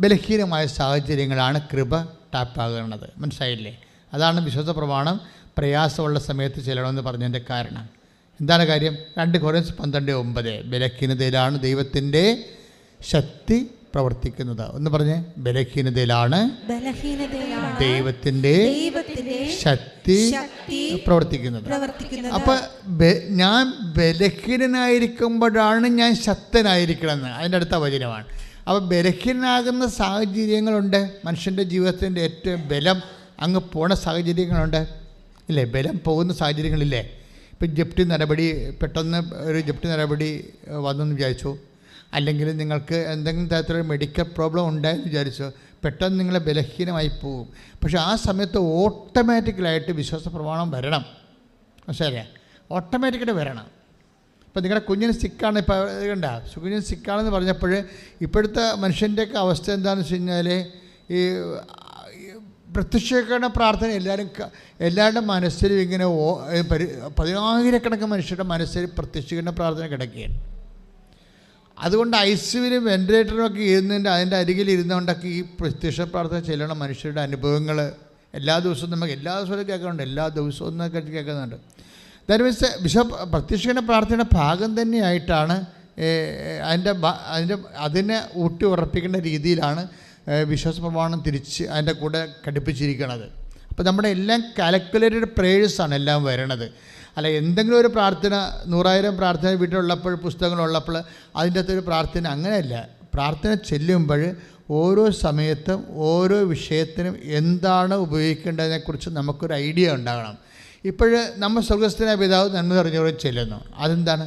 ബലഹീനമായ സാഹചര്യങ്ങളാണ് കൃപ ടാപ്പാകുന്നത്. മനസ്സിലായില്ലേ? അതാണ് വിശ്വാസ പ്രമാണം പ്രയാസമുള്ള സമയത്ത് ചെല്ലണമെന്ന് പറഞ്ഞതിൻ്റെ കാരണം. എന്താണ് കാര്യം? 2 കൊരിന്ത്യർ 12:9 ബലഹീനതയിലാണ് ദൈവത്തിൻ്റെ ശക്തി പ്രവർത്തിക്കുന്നത്. ഒന്ന് പറഞ്ഞേ, ബലഹീനതയിലാണ് ദൈവത്തിൻ്റെ ശക്തി പ്രവർത്തിക്കുന്നത്. അപ്പം ഞാൻ ബലഹീനനായിരിക്കുമ്പോഴാണ് ഞാൻ ശക്തനായിരിക്കണമെന്ന് അതിൻ്റെ അടുത്ത വചനമാണ്. അപ്പോൾ ബലഹീനനാകുന്ന സാഹചര്യങ്ങളുണ്ട്. മനുഷ്യൻ്റെ ജീവിതത്തിൻ്റെ ഏറ്റവും ബലം അങ്ങ് പോണ സാഹചര്യങ്ങളുണ്ട്, ഇല്ലേ? ബലം പോകുന്ന സാഹചര്യങ്ങളില്ലേ? ഇപ്പം ജപ്തി നടപടി, പെട്ടെന്ന് ഒരു ജപ്തി നടപടി വന്നെന്ന് വിചാരിച്ചു, അല്ലെങ്കിൽ നിങ്ങൾക്ക് എന്തെങ്കിലും തരത്തിലൊരു മെഡിക്കൽ പ്രോബ്ലം ഉണ്ടായെന്ന് വിചാരിച്ചു, പെട്ടെന്ന് നിങ്ങൾ ബലഹീനമായി പോകും. പക്ഷേ ആ സമയത്ത് ഓട്ടോമാറ്റിക്കലായിട്ട് വിശ്വാസ പ്രമാണം വരണം. മനസ്സിലായില്ലേ? ഓട്ടോമാറ്റിക്കായിട്ട് വരണം. ഇപ്പം നിങ്ങളുടെ കുഞ്ഞിന് സിക്കാണ്, ഇപ്പോൾ കണ്ട കുഞ്ഞിന് സിക്കാണെന്ന് പറഞ്ഞപ്പോൾ ഇപ്പോഴത്തെ മനുഷ്യൻ്റെയൊക്കെ അവസ്ഥ എന്താണെന്ന് വെച്ച് കഴിഞ്ഞാൽ, ഈ പ്രത്യക്ഷീകരണ പ്രാർത്ഥന എല്ലാവരുടെ മനസ്സിലും ഇങ്ങനെ 10,000 മനുഷ്യരുടെ മനസ്സിൽ പ്രത്യക്ഷീകരണ പ്രാർത്ഥന കിടക്കുകയാണ്. അതുകൊണ്ട് ഐസിയുവിലും വെന്റിലേറ്ററിനൊക്കെ അതിൻ്റെ അരികിൽ ഇരുന്നുകൊണ്ടൊക്കെ ഈ പ്രത്യക്ഷ പ്രാർത്ഥന ചെല്ലണ മനുഷ്യരുടെ അനുഭവങ്ങൾ എല്ലാ ദിവസവും നമുക്ക് എല്ലാ ദിവസവും കേൾക്കുന്നുണ്ട്, എല്ലാ ദിവസവും എന്നൊക്കെ കേൾക്കുന്നുണ്ട്. ദാറ്റ് മീൻസ് പ്രത്യക്ഷീകരണ പ്രാർത്ഥനയുടെ ഭാഗം തന്നെയായിട്ടാണ് അതിനെ ഊട്ടി ഉറപ്പിക്കേണ്ട രീതിയിലാണ് വിശ്വാസ പ്രമാണം തിരിച്ച് അതിൻ്റെ കൂടെ ഘടിപ്പിച്ചിരിക്കുന്നത്. അപ്പോൾ നമ്മുടെ എല്ലാം കാൽക്കുലേറ്റഡ് പ്രേയേഴ്സാണ് എല്ലാം വരണത്. അല്ല എന്തെങ്കിലും ഒരു പ്രാർത്ഥന 100,000 പ്രാർത്ഥന വീട്ടിലുള്ളപ്പോൾ, പുസ്തകങ്ങളുള്ളപ്പോൾ അതിൻ്റെ അകത്തൊരു പ്രാർത്ഥന അങ്ങനെയല്ല. പ്രാർത്ഥന ചെല്ലുമ്പോൾ ഓരോ സമയത്തും ഓരോ വിഷയത്തിനും എന്താണ് ഉപയോഗിക്കേണ്ടതിനെക്കുറിച്ച് നമുക്കൊരു ഐഡിയ ഉണ്ടാകണം. ഇപ്പോൾ നമ്മൾ സ്വർഗസ്ഥനായ പിതാവ് നന്മ നിറഞ്ഞവരെ ചെല്ലുന്നു. അതെന്താണ്?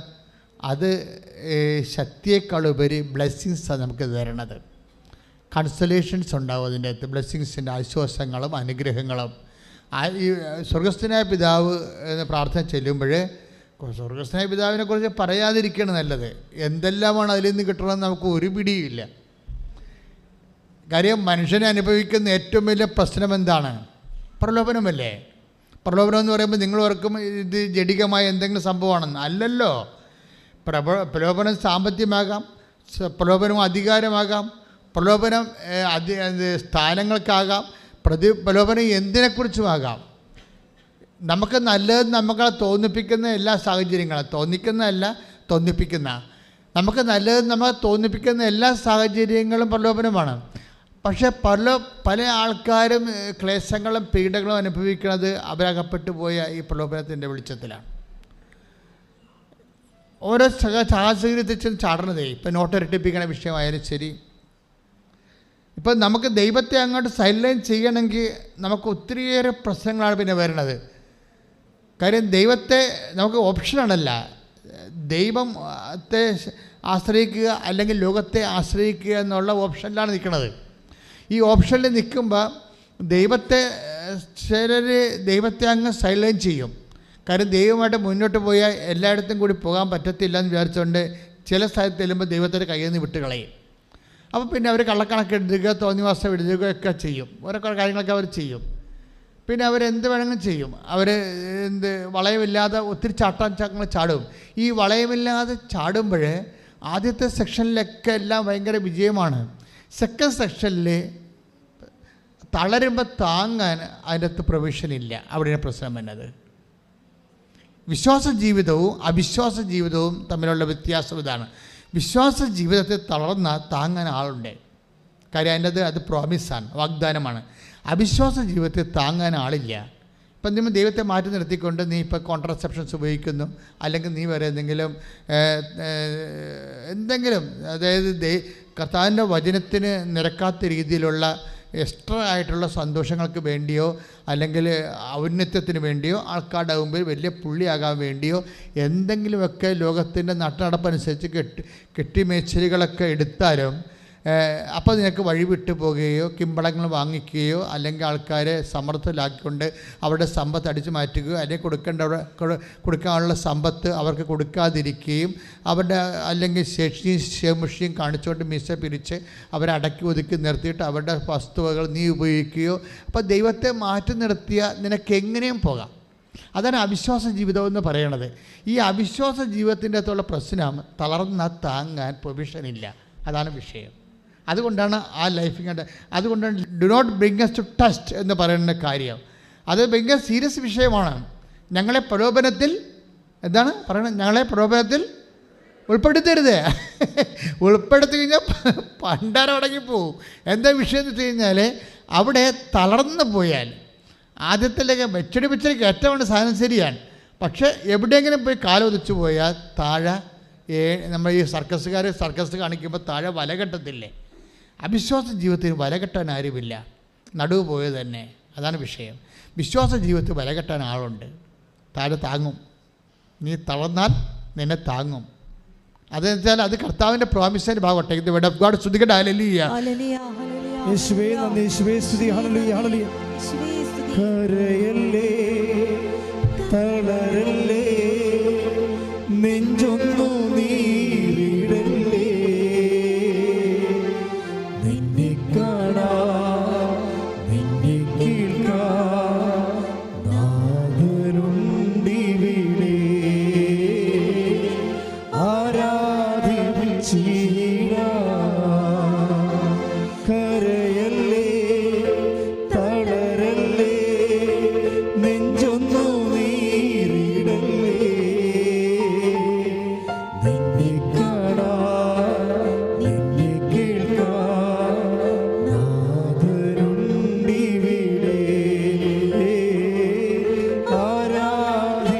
അത് ശക്തിയേക്കാളുപരി ബ്ലെസ്സിങ്സാണ് നമുക്ക് തരണത്. കൺസലേഷൻസ് ഉണ്ടാവും അതിൻ്റെ അകത്ത്, ബ്ലെസ്സിങ്സിൻ്റെ ആശ്വാസങ്ങളും അനുഗ്രഹങ്ങളും. ഈ സ്വർഗസ്ഥനായ പിതാവ് എന്ന പ്രാർത്ഥന ചെല്ലുമ്പോൾ സ്വർഗസ്നായ പിതാവിനെ കുറിച്ച് പറയാതിരിക്കുകയാണ് നല്ലത്. എന്തെല്ലാമാണ് അതിൽ നിന്ന് കിട്ടണമെന്ന് നമുക്ക് ഒരു പിടിയില്ല. കാര്യം മനുഷ്യനെ അനുഭവിക്കുന്ന ഏറ്റവും വലിയ പ്രശ്നം എന്താണ്? പ്രലോഭനമല്ലേ. പ്രലോഭനം എന്ന് പറയുമ്പോൾ നിങ്ങൾ ഓർക്കും ഇത് ജഡികമായ എന്തെങ്കിലും സംഭവമാണെന്ന്. അല്ലല്ലോ. പ്രലോഭനം സാമ്പത്തികമാകാം, പ്രലോഭനം അധികാരമാകാം, പ്രലോഭനം സ്ഥാനങ്ങൾക്കാകാം, പ്രലോഭനം എന്തിനെക്കുറിച്ചുമാകാം. നമുക്ക് നല്ലത് നമ്മളെ തോന്നിപ്പിക്കുന്ന എല്ലാ സാഹചര്യങ്ങളും, തോന്നിപ്പിക്കുന്ന നമുക്ക് നല്ലത് നമ്മളെ തോന്നിപ്പിക്കുന്ന എല്ലാ സാഹചര്യങ്ങളും പ്രലോഭനമാണ്. പക്ഷേ പല ആൾക്കാരും ക്ലേശങ്ങളും പീഡകളും അനുഭവിക്കുന്നത് അവരകപ്പെട്ടു പോയ ഈ പ്രലോഭനത്തിൻ്റെ വെളിച്ചത്തിലാണ്. ഓരോ സാഹചര്യത്തിൽ ചാടണതേ. ഇപ്പം നോട്ടിരട്ടിപ്പിക്കണ വിഷയമായാലും ശരി, ഇപ്പം നമുക്ക് ദൈവത്തെ അങ്ങോട്ട് സൈലൈൻ ചെയ്യണമെങ്കിൽ നമുക്ക് ഒത്തിരിയേറെ പ്രശ്നങ്ങളാണ് പിന്നെ വരുന്നത്. കാര്യം ദൈവത്തെ നമുക്ക് ഓപ്ഷനാണല്ല. ദൈവത്തെ ആശ്രയിക്കുക അല്ലെങ്കിൽ ലോകത്തെ ആശ്രയിക്കുക എന്നുള്ള ഓപ്ഷനിലാണ് നിൽക്കുന്നത്. ഈ ഓപ്ഷനിൽ നിൽക്കുമ്പോൾ ദൈവത്തെ അങ്ങ് സൈലൈൻ ചെയ്യും. കാര്യം ദൈവമായിട്ട് മുന്നോട്ട് പോയാൽ എല്ലായിടത്തും കൂടി പോകാൻ പറ്റത്തില്ല എന്ന് വിചാരിച്ചുകൊണ്ട് ചില സ്ഥലത്ത് ചെല്ലുമ്പോൾ ദൈവത്തിൻ്റെ കയ്യിൽ നിന്ന് വിട്ട് കളയും. അപ്പോൾ പിന്നെ അവർ കള്ളക്കണക്ക് എഴുതുക, തോന്നിവാസം എഴുതുകയൊക്കെ ചെയ്യും. ഓരോ കാര്യങ്ങളൊക്കെ അവർ ചെയ്യും. പിന്നെ അവരെന്ത് വേണമെങ്കിലും ചെയ്യും. വളയമില്ലാതെ ഒത്തിരി ചാട്ടങ്ങൾ ചാടും. ഈ വളയമില്ലാതെ ചാടുമ്പോൾ ആദ്യത്തെ സെക്ഷനിലൊക്കെ എല്ലാം ഭയങ്കര വിജയമാണ്. സെക്കൻഡ് സെക്ഷനിൽ തളരുമ്പോൾ താങ്ങാൻ അതിൻ്റെ അകത്ത് പ്രൊവിഷൻ ഇല്ല. അവിടെയാണ് പ്രശ്നം വരുന്നത്. വിശ്വാസ ജീവിതവും അവിശ്വാസ ജീവിതവും തമ്മിലുള്ള വ്യത്യാസം ഇതാണ്. വിശ്വാസ ജീവിതത്തെ തളർന്നാൽ താങ്ങാൻ ആളുണ്ട്. കാര്യം അതിൻ്റെ അത് പ്രോമിസാണ്, വാഗ്ദാനമാണ്. അവിശ്വാസ ജീവിതത്തെ താങ്ങാൻ ആളില്ല. ഇപ്പം നിങ്ങൾ ദൈവത്തെ മാറ്റി നിർത്തിക്കൊണ്ട് നീ ഇപ്പോൾ കോൺട്രസെപ്ഷൻസ് ഉപയോഗിക്കുന്നു, അല്ലെങ്കിൽ നീ വേറെ എന്തെങ്കിലും അതായത് കർത്താവിൻ്റെ വചനത്തിന് നിരക്കാത്ത രീതിയിലുള്ള എക്സ്ട്രാ ആയിട്ടുള്ള സന്തോഷങ്ങൾക്ക് വേണ്ടിയോ അല്ലെങ്കിൽ ഔന്നത്യത്തിന് വേണ്ടിയോ ആൾക്കാരുടെ മുമ്പിൽ വലിയ പുള്ളിയാകാൻ വേണ്ടിയോ എന്തെങ്കിലുമൊക്കെ ലോകത്തിൻ്റെ നട്ടനടപ്പനുസരിച്ച് കെട്ടിമേച്ചലുകളൊക്കെ എടുത്താലും അപ്പോൾ നിനക്ക് വഴിവിട്ട് പോകുകയോ കിമ്പളങ്ങൾ വാങ്ങിക്കുകയോ അല്ലെങ്കിൽ ആൾക്കാരെ സമ്മർദ്ദത്തിലാക്കിക്കൊണ്ട് അവരുടെ സമ്പത്ത് അടിച്ചു മാറ്റുകയോ അല്ലെങ്കിൽ കൊടുക്കാനുള്ള സമ്പത്ത് അവർക്ക് കൊടുക്കാതിരിക്കുകയും അല്ലെങ്കിൽ ശേഷിയും കാണിച്ചുകൊണ്ട് മിസ പിരിച്ച് അവരെ അടക്കി ഒതുക്കി നിർത്തിയിട്ട് അവരുടെ വസ്തുവകൾ നീ ഉപയോഗിക്കുകയോ. അപ്പോൾ ദൈവത്തെ മാറ്റി നിർത്തിയ നിനക്ക് എങ്ങനെയും പോകാം. അതാണ് അവിശ്വാസ ജീവിതം എന്ന് പറയണത്. ഈ അവിശ്വാസ ജീവിതത്തിൻ്റെ അകത്തുള്ള പ്രശ്നം തളർന്നാൽ താങ്ങാൻ പ്രൊവിഷനില്ല. അതാണ് വിഷയം. അതുകൊണ്ടാണ് ആ ലൈഫിങ്ങോട്ട്, അതുകൊണ്ടാണ് do not bring us to test എന്ന് പറയുന്ന കാര്യം. അത് ഭയങ്കര സീരിയസ് വിഷയമാണ്. ഞങ്ങളെ പ്രലോഭനത്തിൽ എന്താണ് പറയണത്? ഞങ്ങളെ പ്രലോഭനത്തിൽ ഉൾപ്പെടുത്തരുത്. ഉൾപ്പെടുത്തി കഴിഞ്ഞാൽ പണ്ടാരം അടങ്ങിപ്പോവും. എന്താ വിഷയം എന്ന് വെച്ച് കഴിഞ്ഞാൽ അവിടെ തളർന്നു പോയാൽ ആദ്യത്തിലേക്ക് വെച്ചടി കയറ്റമാണ് സാധനം ശരിയാണ്. പക്ഷേ എവിടെയെങ്കിലും പോയി കാലൊതിച്ചു പോയാൽ താഴെ നമ്മൾ ഈ സർക്കസ് കാണിക്കുമ്പോൾ താഴെ വല കെട്ടത്തില്ലേ? അവിശ്വാസ ജീവിതത്തിൽ വല കെട്ടാൻ ആരുമില്ല, നടുവ് പോയത് തന്നെ. അതാണ് വിഷയം. വിശ്വാസ ജീവിതത്തിൽ വല കെട്ടാൻ ആളുണ്ട്, താഴെ താങ്ങും. നീ തളർന്നാൽ നിന്നെ താങ്ങും. അതെന്ന് വെച്ചാൽ അത് കർത്താവിൻ്റെ പ്രോമിസിൻ്റെ ഭാഗമാട്ടെ. ഇത് വേർഡ് ഓഫ് ഗോഡ്. സ്തുതിക്കട്ടെ. ഹല്ലേലൂയ. യേശുവേ നന്ദി, യേശുവേ സ്തുതി. ഹല്ലേലൂയ, ഹല്ലേലൂയ. കരയല്ലേ, തളരല്ലേ, നെഞ്ചൊന്നു നീറിടല്ലേ, നിന്നെ കാണാൻ നിന്നെ കേൾക്കാൻ നാഥനുണ്ടിവിടെ, ആരാധിച്ചിടാം. കരയല്ലേ, തളരല്ലേ, നെഞ്ചൊന്നു നീറിടല്ലേ, നിന്നെ കാണാൻ നിന്നെ കേൾക്കാൻ നാഥനുണ്ടിവിടെ,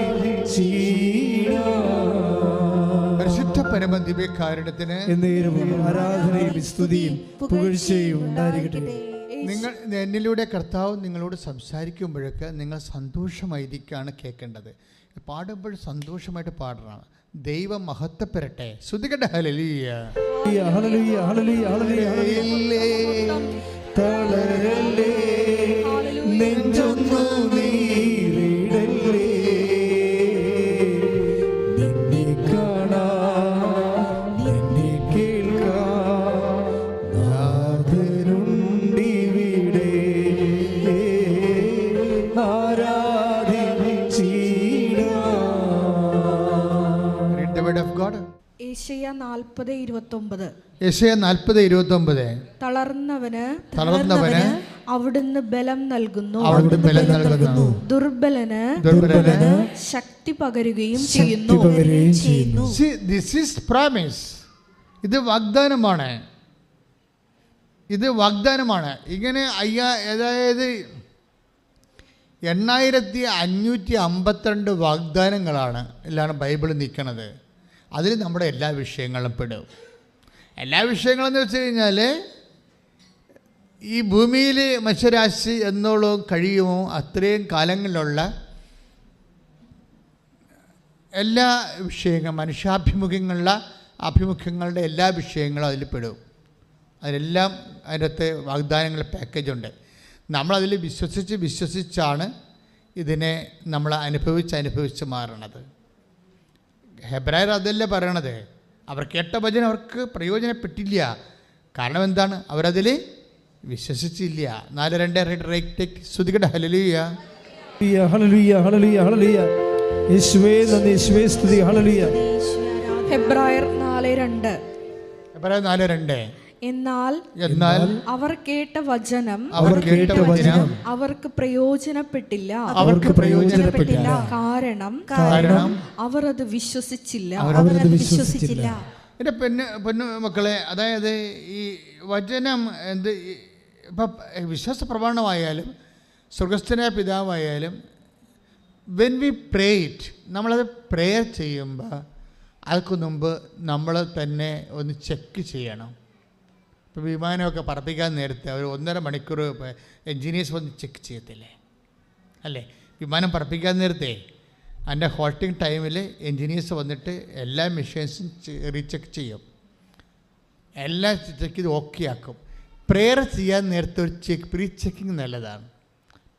ആരാധിച്ചിടാം. പരിശുദ്ധ പരമദിവ്യകാരുണ്യത്തിന് എന്നേരവും ആരാധനയും സ്തുതിയും പുകഴ്ചയും ഉണ്ടായിരിക്കട്ടെ. നിങ്ങൾ എന്നിലൂടെ കർത്താവ് നിങ്ങളോട് സംസാരിക്കുമ്പോഴൊക്കെ നിങ്ങൾ സന്തോഷമായിരിക്കുകയാണ് കേൾക്കേണ്ടത്. പാടുമ്പോൾ സന്തോഷമായിട്ട് പാടണം. ദൈവം മഹത്വപ്പെടട്ടെ. ശ്രുതികട്ടെ. ഹല്ലേലൂയ, ഹല്ലേലൂയ, ഹല്ലേലൂയ, ഹല്ലേലൂയ. തളരല്ലേ, നെഞ്ചൊന്നു നീറിടല്ലേ, 40:29. യെശയ്യാ 40:29. തളർന്നവന് അവിടുന്ന് ബലം നൽകുന്നു, ദുർബലന് ശക്തി പകരുകയും ചെയ്യുന്നു. See, this is promise. ഇത് വാഗ്ദാനമാണ്. ഇങ്ങനെ അതായത് 8552 വാഗ്ദാനങ്ങളാണ് എല്ലാം ബൈബിളിൽ നിൽക്കുന്നത്. അതിൽ നമ്മുടെ എല്ലാ വിഷയങ്ങളും പെടും. എല്ലാ വിഷയങ്ങളെന്ന് വെച്ച് കഴിഞ്ഞാൽ ഈ ഭൂമിയിൽ മനുഷ്യരാശി എന്നോളം കഴിയുമോ അത്രയും കാലങ്ങളിലുള്ള എല്ലാ വിഷയങ്ങളും, അഭിമുഖ്യങ്ങളുടെ എല്ലാ വിഷയങ്ങളും അതിൽ പെടും. അതിലെല്ലാം അതിനകത്ത് വാഗ്ദാനങ്ങൾ പാക്കേജുണ്ട്. നമ്മളതിൽ വിശ്വസിച്ചാണ് ഇതിനെ നമ്മൾ അനുഭവിച്ച് മാറണത്. ഹെബ്രായർ അതല്ലേ പറയണത്. അവർ കേട്ട വചനം അവർക്ക് പ്രയോജനപ്പെട്ടില്ല. കാരണം എന്താണ്? അവരതിൽ വിശ്വസിച്ചില്ല. 4:2 ശ്രുതികട. ഹല്ലേലൂയ, ഹല്ലേലൂയ, ഹല്ലേലൂയ, ഹല്ലേലൂയ. യേശുവേ നന്ദി, യേശുവേ സ്തുതി. ഹല്ലേലൂയ. ഹെബ്രായർ 4:2. ഹെബ്രായർ 4:2. എന്നാൽ അവർ കേട്ട വചനം അവർക്ക് പ്രയോജനപ്പെട്ടില്ല. കാരണം അവർ അത് വിശ്വസിച്ചില്ല. എൻ്റെ പൊന്നു മക്കളെ, അതായത് ഈ വചനം ഇപ്പം വിശ്വാസ പ്രമാണമായാലും സ്വർഗസ്ഥനായ പിതാവായാലും വെൻ വി പ്രേ ഇറ്റ്, നമ്മളത് പ്രേയർ ചെയ്യുമ്പോൾ അതിന് മുമ്പ് നമ്മൾ തന്നെ ഒന്ന് ചെക്ക് ചെയ്യണം. ഇപ്പോൾ വിമാനമൊക്കെ പറപ്പിക്കാൻ നേരത്തെ ഒരു 1.5 മണിക്കൂർ എൻജിനീയേഴ്സ് വന്ന് ചെക്ക് ചെയ്യത്തില്ലേ? അല്ലേ? വിമാനം പറപ്പിക്കാൻ നേരത്തെ അതിൻ്റെ ഹോൾട്ടിങ് ടൈമിൽ എൻജിനീയേഴ്സ് വന്നിട്ട് എല്ലാ മെഷീൻസും റീചെക്ക് ചെയ്യും. എല്ലാം ചെക്ക് ചെയ്ത് ഓക്കെ ആക്കും. പ്രെയർ ചെയ്യാൻ നേരത്തെ ഒരു പ്രീ ചെക്കിങ് നല്ലതാണ്.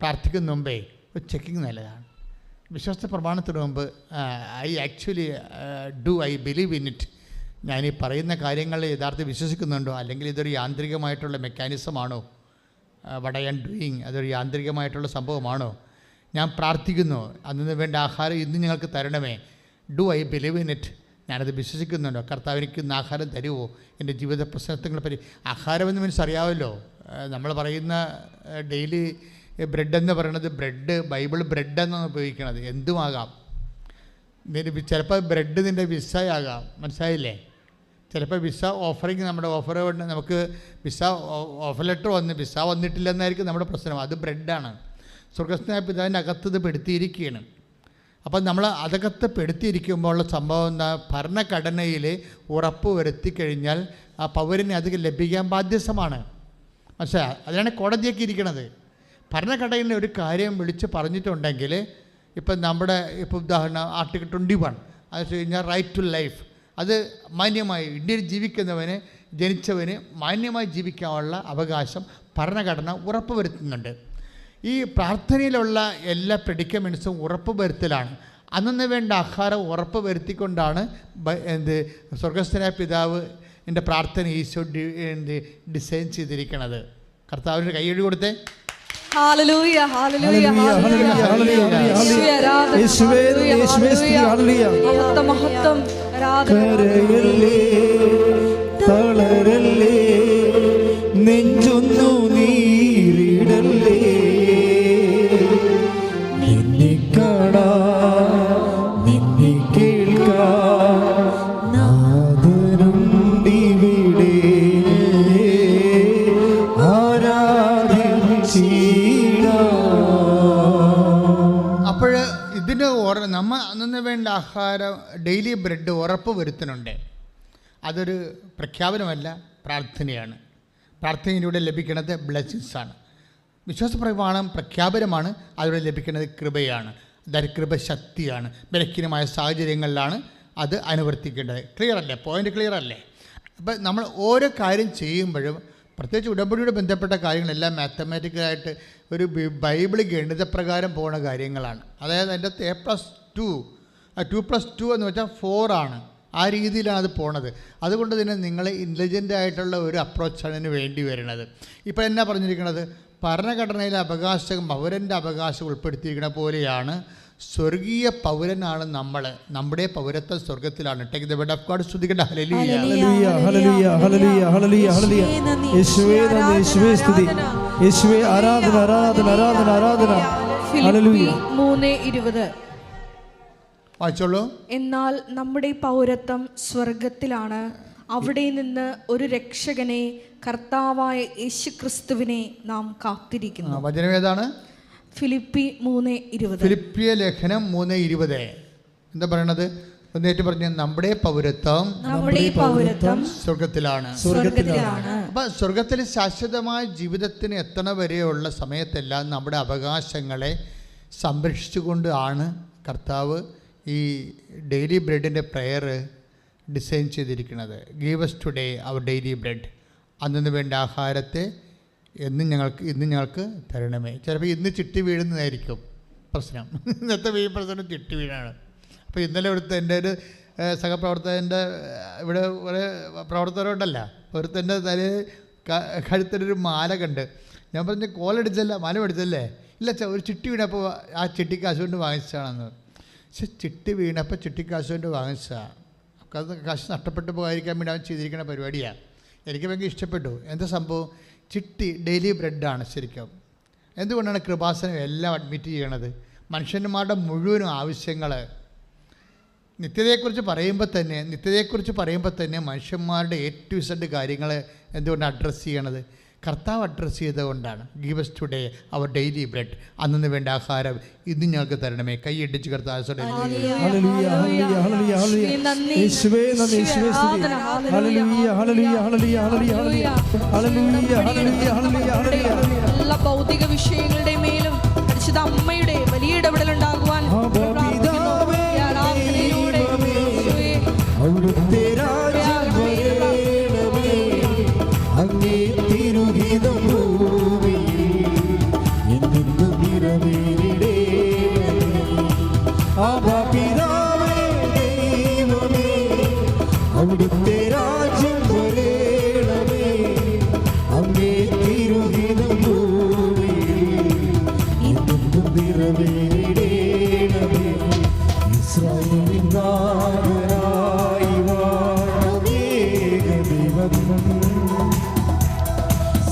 പ്രാർത്ഥിക്കുന്ന മുമ്പേ ഒരു ചെക്കിങ് നല്ലതാണ്. വിശ്വാസ പ്രമാണത്തിന് മുമ്പ് ഐ ബിലീവ് ഇൻ ഇറ്റ്, ഞാൻ ഈ പറയുന്ന കാര്യങ്ങൾ യഥാർത്ഥം വിശ്വസിക്കുന്നുണ്ടോ, അല്ലെങ്കിൽ ഇതൊരു യാന്ത്രികമായിട്ടുള്ള മെക്കാനിസമാണോ, വട്ട് ഐ ആം ഡൂയിങ് അതൊരു യാന്ത്രികമായിട്ടുള്ള സംഭവമാണോ, ഞാൻ പ്രാർത്ഥിക്കുന്നു അതിന് വേണ്ട ആഹാരം ഇന്ന് ഞങ്ങൾക്ക് തരണമേ, do I believe in it, ഞാനത് വിശ്വസിക്കുന്നുണ്ടോ, കർത്താവ് എനിക്ക് ഇന്ന് ആഹാരം തരുമോ, എൻ്റെ ജീവിത പ്രശ്നങ്ങളെ പറ്റി. ആഹാരമെന്ന് മീൻസ് അറിയാമല്ലോ, നമ്മൾ പറയുന്ന ഡെയിലി ബ്രെഡ് എന്ന് പറയുന്നത് ബൈബിൾ ബ്രെഡ് എന്നാണ് ഉപയോഗിക്കുന്നത്. എന്തുമാകാം. ചിലപ്പോൾ ബ്രെഡ് നിൻ്റെ വിസയാകാം, മനസ്സിലായില്ലേ? ചിലപ്പോൾ വിസ ഓഫറിങ്, നമ്മുടെ ഓഫർ കൊണ്ട് നമുക്ക് വിസ ഓഫർ ലെറ്റർ വിസ വന്നിട്ടില്ലെന്നായിരിക്കും നമ്മുടെ പ്രശ്നം. അത് ബ്രെഡാണ്. സ്വർഗസ്ഥനായ പിതാവിൻ്റെ അകത്ത് ഇത് പെടുത്തിയിരിക്കുകയാണ്. അപ്പം നമ്മൾ അകത്ത് പെടുത്തിയിരിക്കുമ്പോൾ ഉള്ള സംഭവം എന്താ? ഭരണഘടനയിൽ ഉറപ്പ് വരുത്തി കഴിഞ്ഞാൽ ആ പൗരന് അത് ലഭിക്കാൻ ബാധ്യസ്ഥമാണ്. മനസ്സിലായി? അതിനാണ് കോടതിയൊക്കെ ഇരിക്കണത്. ഭരണഘടനയിൽ ഒരു കാര്യം വിളിച്ച് പറഞ്ഞിട്ടുണ്ടെങ്കിൽ, ഇപ്പം നമ്മുടെ ഉദാഹരണം ആർട്ടിക്കിൾ 21 അത് വെച്ച് കഴിഞ്ഞാൽ റൈറ്റ് ടു ലൈഫ്, അത് മാന്യമായി ഇന്ത്യയിൽ ജനിച്ചവന് മാന്യമായി ജീവിക്കാനുള്ള അവകാശം ഭരണഘടന ഉറപ്പ് വരുത്തുന്നുണ്ട്. ഈ പ്രാർത്ഥനയിലുള്ള എല്ലാ പ്രെഡിക്കമെൻറ്റ്സും ഉറപ്പ് വരുത്തലാണ്. അന്നു വേണ്ട ആഹാരം ഉറപ്പ് വരുത്തിക്കൊണ്ടാണ് സ്വർഗസ്ഥനായ പിതാവ് എൻ്റെ പ്രാർത്ഥന ഈശോ ഡിസൈൻ ചെയ്തിരിക്കുന്നത്. കർത്താവിൻ്റെ കൈയ്യടി കൊടുത്തേ. ഹല്ലേലൂയ, ഹല്ലേലൂയ, മഹത്വം, കരയല്ലേ, തളരല്ലേ, നെഞ്ചൊന്നു നീരിടല്ലേ, നിന്നെ കാണാൻ നിന്നെ കേൾക്കാൻ നാഥനുണ്ടിവിടെ, അപ്പോൾ ഇതിന് നമ്മൾ അന്നു വേണ്ട ആഹാരം ഡെയിലി ബ്രെഡ് ഉറപ്പ് വരുത്തുന്നുണ്ട്. അതൊരു പ്രഖ്യാപനമല്ല, പ്രാർത്ഥനയാണ്. പ്രാർത്ഥനയിലൂടെ ലഭിക്കുന്നത് ബ്ലെസ്സിങ്സാണ്. വിശ്വാസപ്രമാണം പ്രഖ്യാപനമാണ്, അതിലൂടെ ലഭിക്കുന്നത് കൃപയാണ്. അതായത് കൃപശക്തിയാണ്. ബലഹീനമായ സാഹചര്യങ്ങളിലാണ് അത് അനുവർത്തിക്കേണ്ടത്. ക്ലിയർ അല്ലേ? പോയിൻ്റ് ക്ലിയർ അല്ലേ? അപ്പം നമ്മൾ ഓരോ കാര്യം ചെയ്യുമ്പോഴും, പ്രത്യേകിച്ച് ഉടമ്പടിയോട് ബന്ധപ്പെട്ട കാര്യങ്ങളെല്ലാം മാത്തമാറ്റിക്കലായിട്ട് ഒരു ബൈബിൾ ഗണിതപ്രകാരം പോകുന്ന കാര്യങ്ങളാണ്. അതായത് അതിൻ്റെ അകത്ത് A+2 2+2 എന്ന് വെച്ചാൽ 4 ആണ്. ആ രീതിയിലാണ് അത് പോണത്. അതുകൊണ്ട് തന്നെ നിങ്ങൾ ഇൻ്റലിജൻ്റ് ആയിട്ടുള്ള ഒരു അപ്രോച്ചാണ് ഇതിന് വേണ്ടി വരുന്നത്. ഇപ്പോൾ എന്നാ പറഞ്ഞിരിക്കുന്നത്? ഭരണഘടനയിലെ അവകാശം പൗരൻ്റെ അവകാശം ഉൾപ്പെടുത്തിയിരിക്കുന്ന പോലെയാണ് സ്വർഗീയ പൗരനാണ് നമ്മൾ. നമ്മുടെ പൗരത്വം സ്വർഗത്തിലാണ്. Take the word of God. സ്തുതിക്കട്ടെ. ഹല്ലേലൂയ ഹല്ലേലൂയ ഹല്ലേലൂയ ഹല്ലേലൂയ ഹല്ലേലൂയ ഹല്ലേലൂയ. യേശുവേ നന്ദി, യേശുവേ സ്തുതി, യേശുവേ ആരാധന ആരാധന ആരാധന ആരാധന. ഹല്ലേലൂയ. 3:20 വായിച്ചോളൂ. എന്നാൽ നമ്മുടെ പൗരത്വം സ്വർഗത്തിലാണ്, അവിടെ നിന്ന് ഒരു രക്ഷകനെ, കർത്താവായ യേശുക്രിസ്തുവിനെ നാം കാത്തിരിക്കുന്നു. വചനം ഏതാണ്? ഫിലിപ്പി 3:20. ഫിലിപ്പിയ ലേഖനം 3:20. എന്താ പറയണത്? ഒന്നേറ്റ് പറഞ്ഞ നമ്മുടെ പൗരത്വം സ്വർഗത്തിലാണ്. അപ്പൊ സ്വർഗത്തിൽ ശാശ്വതമായ ജീവിതത്തിന് എത്തണ വരെയുള്ള സമയത്തെല്ലാം നമ്മുടെ അവകാശങ്ങളെ സംരക്ഷിച്ചുകൊണ്ട് ആണ് കർത്താവ് ഈ ഡെയിലി ബ്രെഡിൻ്റെ പ്രെയർ ഡിസൈൻ ചെയ്തിരിക്കുന്നത്. Give us today our daily bread. അന്നു വേണ്ട ആഹാരത്തെ ഇന്ന് ഞങ്ങൾക്ക് തരണമേ. ചിലപ്പോൾ ഇന്ന് ചിട്ടി വീഴുന്നതായിരിക്കും പ്രശ്നം. ഇന്നത്തെ പ്രശ്നം ചിട്ടി വീഴാണ്. അപ്പോൾ ഇന്നലെ ഇവിടുത്തെ എൻ്റെ ഒരു സഹപ്രവർത്തകൻ്റെ ഇവിടെ കുറേ പ്രവർത്തകരുണ്ടല്ല, ഒരുത്തൻ്റെ തലയിൽ കഴുത്തിലൊരു മാല കണ്ട് ഞാൻ പറഞ്ഞു കോലടിച്ചല്ല, മാല മേടിച്ചല്ലേ? ഇല്ല ഒരു ചിട്ടി വീണപ്പോൾ ആ ചിട്ടി കാശ് കൊണ്ട് വാങ്ങിച്ചതാണെന്ന്. പക്ഷെ ചിട്ടി വീണപ്പോൾ ചിട്ടി കാശ് കൊണ്ട് വാങ്ങിച്ചതാണ്. അത് കാശ് നഷ്ടപ്പെട്ടു പോകാതിരിക്കാൻ വേണ്ടി അവൻ ചെയ്തിരിക്കുന്ന പരിപാടിയാണ്. എനിക്ക് ഭയങ്കര ഇഷ്ടപ്പെട്ടു. എന്താ സംഭവം? ചിട്ടി ഡെയിലി ബ്രെഡാണ് ശരിക്കും. എന്തുകൊണ്ടാണ് കൃപാസനം എല്ലാം അഡ്മിറ്റ് ചെയ്യണത്? മനുഷ്യന്മാരുടെ മുഴുവനും ആവശ്യങ്ങൾ നിത്യതയെക്കുറിച്ച് പറയുമ്പോൾ തന്നെ മനുഷ്യന്മാരുടെ ഏറ്റവും ഇസഡ് കാര്യങ്ങൾ എന്തുകൊണ്ട് അഡ്രസ്സ് ചെയ്യണത്? കർത്താവ് അഡ്രസ്സ് ചെയ്തുകൊണ്ടാണ്. Give us today our daily bread. അന്നു വേണ്ട ആഹാരം ഇന്ന് ഞങ്ങൾക്ക് തരണമേ. കൈയിടിച്ച് കർത്താവ് എല്ലാ ഭൗതിക വിഷയങ്ങളുടെ മേലും പരിശുദ്ധ അമ്മയുടെ വലിയ ഇടപെടൽ ഉണ്ടാകുവാൻ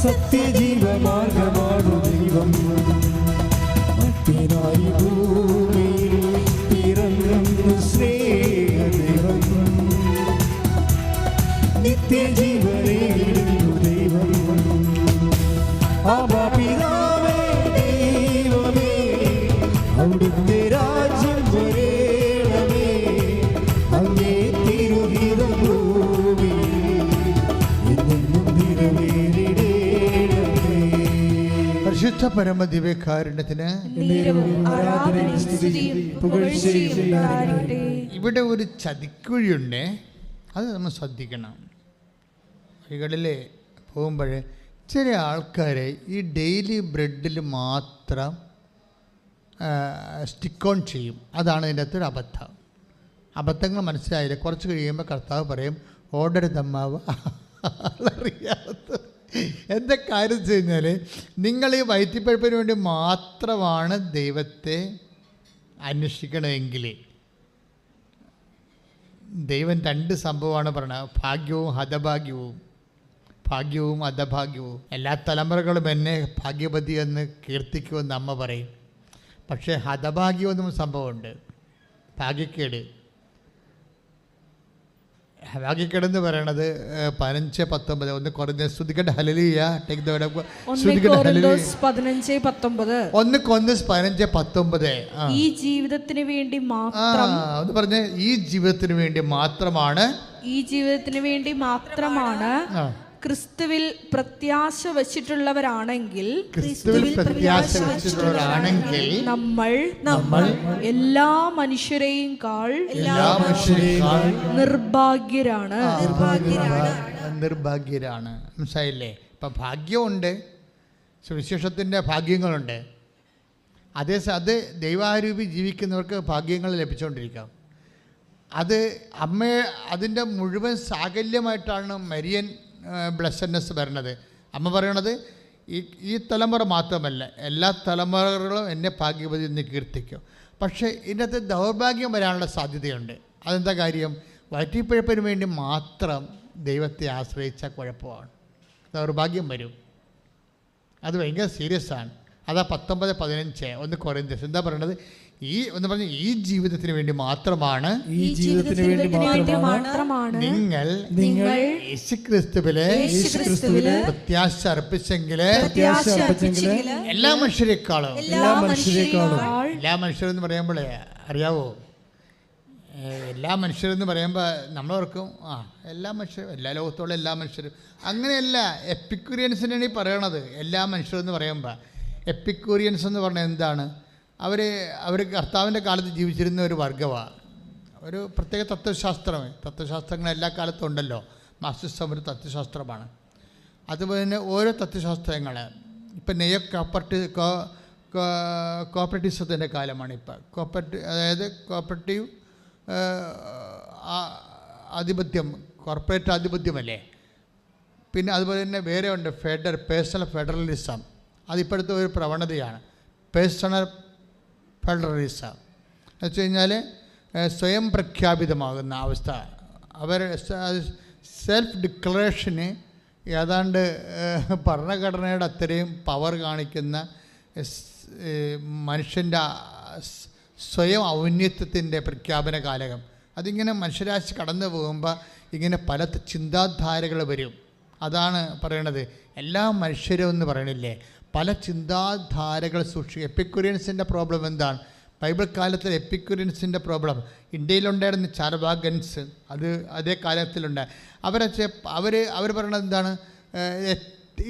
സത്യജീവമാർഗമാണു ദൈവം, മറ്റേനായി ഭൂമിയിൽ പിറന്നു സ്നേഹദൈവം, നിത്യജീവനേകുന്നു ദൈവം. ആബാ പിതാവേ ദൈവമേ, അവിടുത്തെ രാജ്യം വരേണമേ, അങ്ങേ തിരുഹിതം ഭൂമിയിൽ എന്നെന്നും നിറവേറിടേണമേ. പരിശുദ്ധ പരമ ദിവ്യകാരുണ്യത്തിന് ഇവിടെ ഒരു ചതിക്കുഴിയുണ്ട്. അത് നമ്മൾ ശ്രദ്ധിക്കണം. വഴികളിൽ പോകുമ്പോൾ ചില ആൾക്കാർ ഈ ഡെയിലി ബ്രെഡിൽ മാത്രം സ്റ്റിക്ക് ഓൺ ചെയ്യും. അതാണ് ഇതിൻ്റെ അകത്തൊരു അബദ്ധം. അബദ്ധങ്ങൾ മനസ്സിലായില്ല. കുറച്ച് കഴിയുമ്പോൾ കർത്താവ് പറയും ഓടരുതമ്മാവ് അറിയാത്ത. എന്താ കാര്യം വെച്ച് കഴിഞ്ഞാൽ നിങ്ങൾ ഈ വയറ്റിപ്പഴുപ്പിന് വേണ്ടി മാത്രമാണ് ദൈവത്തെ അന്വേഷിക്കണമെങ്കിൽ ദൈവം രണ്ട് സംഭവമാണ് പറയുന്നത്: ഭാഗ്യവും ഹതഭാഗ്യവും. ഭാഗ്യവും അധഭാഗ്യവും. എല്ലാ തലമുറകളും എന്നെ ഭാഗ്യവതി എന്ന് കീർത്തിക്കുമെന്ന് അമ്മ പറയും. പക്ഷേ ഹതഭാഗ്യമെന്നും സംഭവമുണ്ട്, ഭാഗ്യക്കേട്. ഭാഗ്യക്കേടെന്ന് പറയണത് 15:19. ഒന്ന് കുറഞ്ഞ സ്തുതിക്കട്ടെ. ഹല്ലേലൂയ. Take the word of God. സ്തുതിക്കട്ടെ. ഹല്ലേലൂയ. 15:19. ഈ ജീവിതത്തിന് വേണ്ടി മാത്രം. ഒന്ന് പറഞ്ഞേ. ഈ ജീവിതത്തിന് വേണ്ടി മാത്രമാണ്. ഈ ജീവിതത്തിന് വേണ്ടി മാത്രമാണ് ക്രിസ്തുവിൽ പ്രത്യാശ വച്ചിട്ടുള്ളവരാണെങ്കിൽ നമ്മൾ എല്ലാ മനുഷ്യരെയും നിർഭാഗ്യരാണ്. മനസ്സിലായില്ലേ? ഇപ്പം ഭാഗ്യമുണ്ട്, സുവിശേഷത്തിൻ്റെ ഭാഗ്യങ്ങളുണ്ട്. അത് ദൈവാരൂപി ജീവിക്കുന്നവർക്ക് ഭാഗ്യങ്ങൾ ലഭിച്ചുകൊണ്ടിരിക്കാം. അത് അതിൻ്റെ മുഴുവൻ സാകല്യമായിട്ടാണ് മരിയൻ ബ്ലെസ്സഡ്നെസ് വരുന്നത്. അമ്മ പറയണത് ഈ തലമുറ മാത്രമല്ല, എല്ലാ തലമുറകളും എന്നെ ഭാഗ്യവതി എന്ന് കീർത്തിക്കും. പക്ഷേ ഇതിനകത്ത് ദൗർഭാഗ്യം വരാനുള്ള സാധ്യതയുണ്ട്. അതെന്താ കാര്യം? വയറ്റിപ്പഴപ്പിന് വേണ്ടി മാത്രം ദൈവത്തെ ആശ്രയിച്ച കുഴപ്പമാണ്, ദൗർഭാഗ്യം വരും. അത് ഭയങ്കര സീരിയസ് ആണ്. അതാ 19:15 1 കൊരിന്ത്യസ് എന്താ പറയുന്നത്? ഈ ജീവിതത്തിന് വേണ്ടി മാത്രമാണ് നിങ്ങൾ യേശുക്രിസ്തുവിലെ പ്രത്യാശ അർപ്പിച്ചെങ്കിൽ എല്ലാ മനുഷ്യരെക്കാളും എല്ലാ മനുഷ്യരെന്ന് പറയുമ്പോഴേ അറിയാവോ, എല്ലാ മനുഷ്യരെന്ന് പറയുമ്പോൾ നമ്മളോർക്കും എല്ലാ മനുഷ്യരും, എല്ലാ ലോകത്തോളം എല്ലാ മനുഷ്യരും. അങ്ങനെയല്ല, എപ്പിക്യൂരിയൻസിനാണ് ഈ പറയണത്. എല്ലാ മനുഷ്യരെന്ന് പറയുമ്പോൾ എപ്പിക്യൂരിയൻസ് എന്ന് പറഞ്ഞാൽ എന്താണ്? അവർ കർത്താവിൻ്റെ കാലത്ത് ജീവിച്ചിരുന്ന ഒരു വർഗമാണ്, ഒരു പ്രത്യേക തത്വശാസ്ത്രങ്ങൾ എല്ലാ കാലത്തും ഉണ്ടല്ലോ. മാർക്സിസം ഒരു തത്വശാസ്ത്രമാണ്. അതുപോലെ തന്നെ ഓരോ തത്വശാസ്ത്രങ്ങൾ, ഇപ്പം കോപ്പറേറ്റീവ്സത്തിൻ്റെ കാലമാണ് ഇപ്പം. അതായത് കോപ്പറേറ്റീവ് ആധിപത്യം, കോർപ്പറേറ്റ് ആധിപത്യമല്ലേ. പിന്നെ അതുപോലെ തന്നെ വേറെ ഉണ്ട് പേഴ്സണൽ ഫെഡറലിസം. അതിപ്പോഴത്തെ ഒരു പ്രവണതയാണ് പേഴ്സണൽ ഫെഡറലിസം. എന്ന് വെച്ച് കഴിഞ്ഞാൽ സ്വയം പ്രഖ്യാപിതമാകുന്ന അവസ്ഥ. അവർ സെൽഫ് ഡിക്ലറേഷന് ഏതാണ്ട് ഭരണഘടനയുടെ അത്രയും പവർ കാണിക്കുന്ന മനുഷ്യൻ്റെ സ്വയം ഔന്നത്യത്തിൻ്റെ പ്രഖ്യാപന കാലകം. അതിങ്ങനെ മനുഷ്യരാശി കടന്നു പോകുമ്പോൾ ഇങ്ങനെ പല ചിന്താധാരകൾ വരും. അതാണ് പറയണത്, എല്ലാ മനുഷ്യരും എന്ന് പറയണില്ലേ, പല ചിന്താധാരകൾ സൂക്ഷിക്കുക. എപ്പിക്യൂരിയൻസിൻ്റെ പ്രോബ്ലം എന്താണ്? ബൈബിൾ കാലത്തിൽ എപ്പിക്യൂരിയൻസിൻ്റെ പ്രോബ്ലം ഇന്ത്യയിലുണ്ടായിരുന്ന ചാർവാകൻസ്, അതേ കാലത്തിലുണ്ടായി. അവർ പറയണത് എന്താണ്?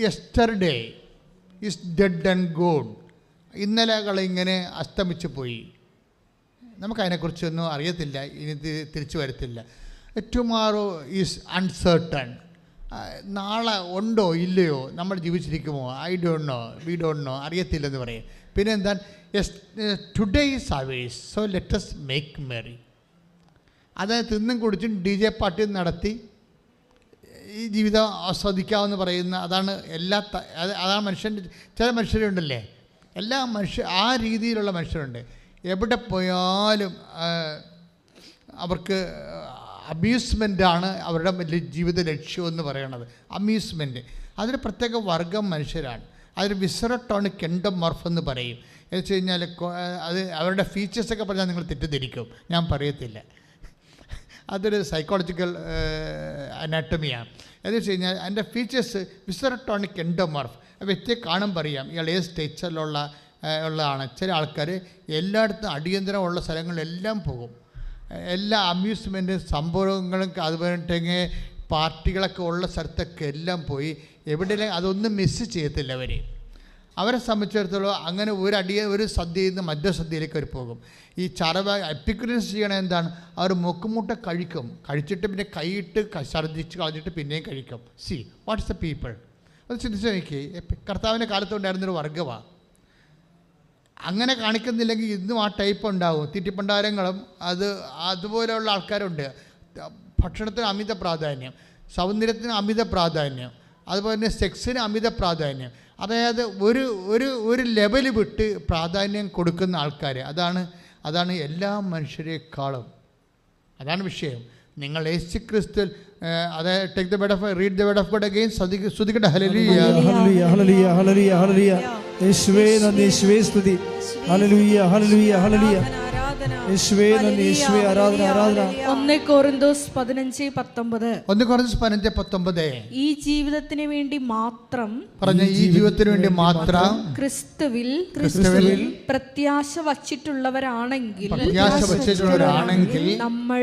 Yesterday is dead and gone. ഇന്നലകളിങ്ങനെ അസ്തമിച്ചു പോയി, നമുക്കതിനെക്കുറിച്ചൊന്നും അറിയത്തില്ല, ഇനി തിരിച്ചു വരത്തില്ല. Tomorrow is uncertain. നാളെ ഉണ്ടോ ഇല്ലയോ, നമ്മൾ ജീവിച്ചിരിക്കുമോ, I don't know, we don't know, അറിയത്തില്ലെന്ന് പറയും. പിന്നെ എന്താണ്? Today is ours, so let's make merry. അതായത് തിന്നും കുടിച്ചും DJ പാർട്ടി നടത്തി ഈ ജീവിതം ആസ്വദിക്കാമെന്ന് പറയുന്ന, അതാണ് അതാണ് മനുഷ്യൻ്റെ. ചില മനുഷ്യരുണ്ടല്ലേ, ആ രീതിയിലുള്ള മനുഷ്യരുണ്ട്. എവിടെ പോയാലും അവർക്ക് അമ്യൂസ്മെൻ്റാണ് അവരുടെ വലിയ ജീവിത ലക്ഷ്യമെന്ന് പറയണത്. അമ്യൂസ്മെൻറ്റ് അതൊരു പ്രത്യേക വർഗം മനുഷ്യരാണ്. അതൊരു വിസറട്ടോണിക് എൻഡോമോർഫ് എന്ന് പറയും. എന്ന് വെച്ച് കഴിഞ്ഞാൽ അത് അവരുടെ ഫീച്ചേഴ്സൊക്കെ പറഞ്ഞാൽ നിങ്ങൾ തെറ്റിദ്ധരിക്കും, ഞാൻ പറയത്തില്ല. അതൊരു സൈക്കോളജിക്കൽ അനാട്ടമിയാണ്. എന്ന് വെച്ച് കഴിഞ്ഞാൽ അതിൻ്റെ ഫീച്ചേഴ്സ് വിസറട്ടോണിക് എൻഡോമോർഫ്. വ്യക്തിയെ കാണുമ്പോൾ അറിയാം ഇയാൾ ഏത് സ്റ്റേച്ചറിലുള്ളതാണ്. ചില ആൾക്കാർ എല്ലായിടത്തും അടിയന്തരമുള്ള സ്ഥലങ്ങളിലെല്ലാം പോകും, എല്ലാ അമ്യൂസ്മെൻറ്റ് സംഭവങ്ങളും അതുപോലെ പാർട്ടികളൊക്കെ ഉള്ള സ്ഥലത്തൊക്കെ എല്ലാം പോയി എവിടെയെങ്കിലും അതൊന്നും മിസ് ചെയ്യത്തില്ല. അവരെ സംബന്ധിച്ചിടത്തോളം അങ്ങനെ ഒരു സദ്യയിൽ നിന്ന് മറ്റൊരു സദ്യയിലേക്ക് അവർ പോകും. ഈ എപ്പിക്യൂരിയൻസ് ചെയ്യണത് എന്താണ്? അവർ മുക്കുമുട്ട കഴിച്ചിട്ട് പിന്നെ കൈയിട്ട് ഛർദ്ദിച്ച് കളഞ്ഞിട്ട് പിന്നെയും കഴിക്കും. What's the people? അത് ചിന്തിച്ച് നോക്കി. കർത്താവിൻ്റെ കാലത്തുണ്ടായിരുന്നൊരു വർഗ്ഗമാണ്. അങ്ങനെ കാണിക്കുന്നില്ലെങ്കിൽ ഇന്നും ആ ടൈപ്പ് ഉണ്ടാവും. തീറ്റിപ്പണ്ടാരങ്ങളും അതുപോലെയുള്ള ആൾക്കാരുണ്ട്. ഭക്ഷണത്തിന് അമിത പ്രാധാന്യം, സൗന്ദര്യത്തിന് അമിത പ്രാധാന്യം, അതുപോലെ തന്നെ സെക്സിന് അമിത പ്രാധാന്യം. അതായത് ഒരു ലെവൽ വിട്ട് പ്രാധാന്യം കൊടുക്കുന്ന ആൾക്കാർ, അതാണ് എല്ലാ മനുഷ്യരെക്കാളും. അതാണ് വിഷയം. നിങ്ങൾ യേശുക്രിസ്തു, അതായത് take the word of read the word of God again. സ്തുതിക്കട്ടെ. ഹല്ലേലൂയ ഹല്ലേലൂയ ഹല്ലേലൂയ ഹല്ലേലൂയ ഹല്ലേലൂയ. യേശുവേ നന്ദി, യേശുവേ സ്തുതി. ഹല്ലേലൂയ ഹല്ലേലൂയ ഹല്ലേലൂയ. യേശുവേ നന്ദി, യേശുവേ ആരാധന ആരാധന. 1 കൊരിന്തോസ് 15:19 ഈ ജീവിതത്തിന് വേണ്ടി മാത്രം പറഞ്ഞ ഈ ജീവിതത്തിന് വേണ്ടി മാത്രം ക്രിസ്തുവിൽ പ്രത്യാശ വച്ചിട്ടുള്ളവരാണെങ്കിൽ നമ്മൾ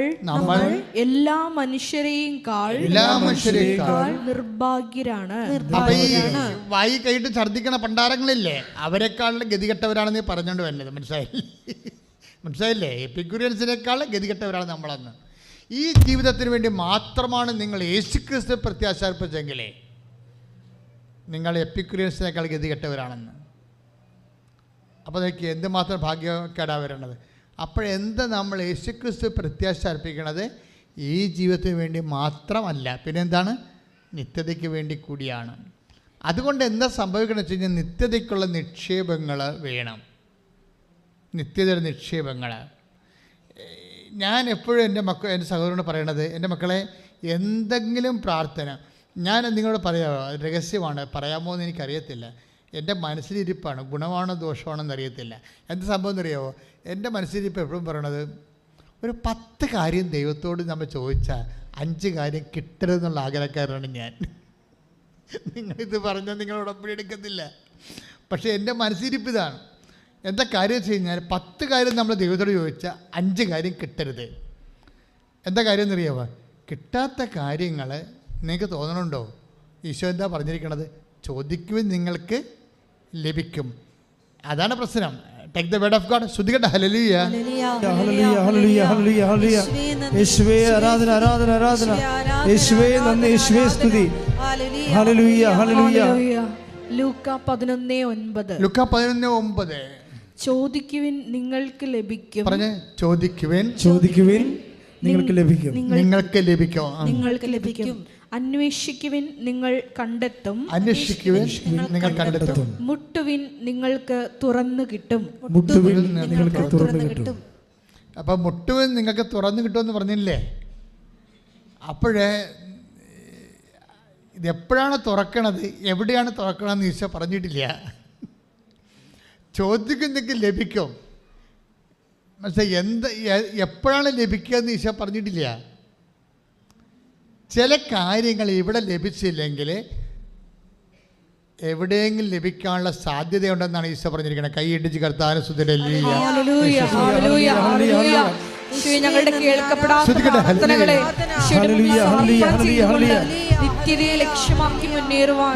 എല്ലാ മനുഷ്യരെയും നിർഭാഗ്യരാണ്. വായി കൈയിട്ട് ഛർദ്ദിക്കണ പണ്ടാരങ്ങളില്ലേ, അവരെക്കാളും ഗതികെട്ടവരാണെന്ന് പറഞ്ഞുകൊണ്ട് വരുന്നത്. മനസ്സിലായില്ലേ? എപ്പിക്യൂരിയൻസിനേക്കാൾ ഗതികെട്ടവരാണ് നമ്മളെന്ന്. ഈ ജീവിതത്തിന് വേണ്ടി മാത്രമാണ് നിങ്ങൾ യേശുക്രിസ്തു പ്രത്യാശ അർപ്പിച്ചെങ്കിലേ നിങ്ങൾ എപ്പിക്യൂരിയൻസിനേക്കാൾ ഗതികെട്ടവരാണെന്ന്. അപ്പോൾ അതൊക്കെ എന്തുമാത്രം ഭാഗ്യക്കേടാ വരണത്. അപ്പോഴെന്താ നമ്മൾ യേശുക്രിസ്തു പ്രത്യാശ അർപ്പിക്കണത്? ഈ ജീവിതത്തിന് വേണ്ടി മാത്രമല്ല, പിന്നെന്താണ്? നിത്യതയ്ക്ക് വേണ്ടി കൂടിയാണ്. അതുകൊണ്ട് എന്താ സംഭവിക്കണമെന്ന് വെച്ച് കഴിഞ്ഞാൽ നിത്യതയ്ക്കുള്ള നിക്ഷേപങ്ങൾ വേണം. നിത്യതയുടെ നിക്ഷേപങ്ങൾ. ഞാൻ എപ്പോഴും എൻ്റെ സഹോദരനോട് പറയണത്, എൻ്റെ മക്കളെ, എന്തെങ്കിലും പ്രാർത്ഥന, ഞാൻ നിങ്ങളോട് പറയാമോ, രഹസ്യമാണ്, പറയാമോ എന്ന് എനിക്കറിയത്തില്ല. എൻ്റെ മനസ്സിലിരിപ്പാണ്, ഗുണമാണോ ദോഷമാണോ എന്നറിയത്തില്ല. എന്ത് സംഭവം എന്നറിയാമോ, എൻ്റെ മനസ്സിലിരിപ്പ് എപ്പോഴും പറയണത്, ഒരു 10 കാര്യം ദൈവത്തോട് നമ്മൾ ചോദിച്ചാൽ 5 കാര്യം കിട്ടരുതെന്നുള്ള ആഗ്രഹക്കാരനാണ് ഞാൻ. നിങ്ങളിത് പറഞ്ഞാൽ നിങ്ങളോട് ഒപ്പം എടുക്കത്തില്ല. പക്ഷേ എൻ്റെ മനസ്സിരിപ്പ് ഇതാണ്. എന്താ കാര്യം വെച്ച് കഴിഞ്ഞാൽ 10 കാര്യം നമ്മൾ ദൈവത്തോട് ചോദിച്ചാൽ 5 കാര്യം കിട്ടരുത്. എന്താ കാര്യം എന്നറിയാമോ, കിട്ടാത്ത കാര്യങ്ങൾ നിങ്ങൾക്ക് തോന്നണുണ്ടോ? ഈശോ എന്താ പറഞ്ഞിരിക്കണത്? ചോദിക്കുവിൻ നിങ്ങൾക്ക് ലഭിക്കും. അതാണ് പ്രശ്നം. Take the word of God. ശ്രുതികട്ടെ. ഹല്ലേലൂയ, ഹല്ലേലൂയ, ഹല്ലേലൂയ, ഹല്ലേലൂയ, ഹല്ലേലൂയ. യേശുവേ ആരാധന, ആരാധന, ആരാധന. യേശുവേ നന്ദി, യേശുവേ സ്തുതി. ഹല്ലേലൂയ, ഹല്ലേലൂയ. ലൂക്ക 11:9. ലൂക്ക 11:9. ചോദിക്കുവിൻ നിങ്ങൾക്ക് ലഭിക്കും. പറഞ്ഞേ, ചോദിക്കുവിൻ ചോദിക്കുവിൻ നിങ്ങൾക്ക് ലഭിക്കും. നിങ്ങൾക്ക് ലഭിക്കും. നിങ്ങൾക്ക് ലഭിക്കും. അന്വേഷിക്കുവിൻ നിങ്ങൾ കണ്ടെത്തും. അന്വേഷിക്കുവിൻ നിങ്ങൾ കണ്ടെത്തും. മുട്ടുവിൻ നിങ്ങൾക്ക് തുറന്നു കിട്ടും. മുട്ടുവിൻ നിങ്ങൾക്ക് തുറന്നു കിട്ടും. അപ്പം മുട്ടുവിൻ നിങ്ങൾക്ക് തുറന്നു കിട്ടുമെന്ന് പറഞ്ഞില്ലേ? അപ്പോഴേ ഇതെപ്പോഴാണ് തുറക്കണത്, എവിടെയാണ് തുറക്കണമെന്ന് ഈശോ പറഞ്ഞിട്ടില്ല. ചോദിക്കുന്നെങ്കിൽ ലഭിക്കും. മനസ്സിലായി? എപ്പോഴാണ് ലഭിക്കുക എന്ന് ഈശോ പറഞ്ഞിട്ടില്ല. ചില കാര്യങ്ങൾ ഇവിടെ ലഭിച്ചില്ലെങ്കിൽ എവിടെയെങ്കിലും ലഭിക്കാനുള്ള സാധ്യതയുണ്ടെന്നാണ് ഈശോ പറഞ്ഞിരിക്കുന്നത്. കൈ ഇടിച്ച് കർത്താവിനെ സ്തുതിക്കട്ടെ. ഞങ്ങളുടെ കേൾക്കപ്പെടാത്ത പ്രാർത്ഥനകളെ നിത്യതയെ ലക്ഷ്യമാക്കി മുന്നേറുവാൻ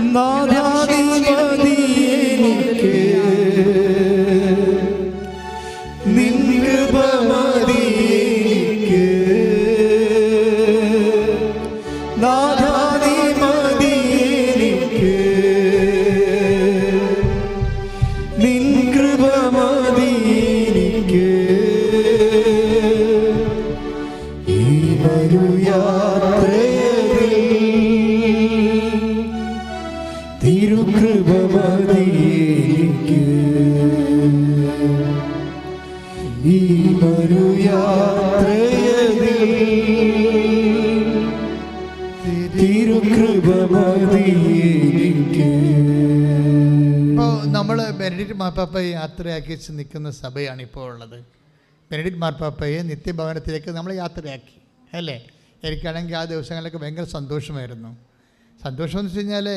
നമ്മൾ ബെനഡിക്ട് മാർപ്പാപ്പയെ യാത്രയാക്കി നിൽക്കുന്ന സഭയാണ് ഇപ്പോൾ ഉള്ളത്. ബെനഡിക്ട് മാർപ്പാപ്പയെ നിത്യഭവനത്തിലേക്ക് നമ്മൾ യാത്രയാക്കി, അല്ലേ? എനിക്കാണെങ്കിൽ ആ ദിവസങ്ങളിലൊക്കെ ഭയങ്കര സന്തോഷമായിരുന്നു. സന്തോഷമെന്ന് വെച്ച് കഴിഞ്ഞാൽ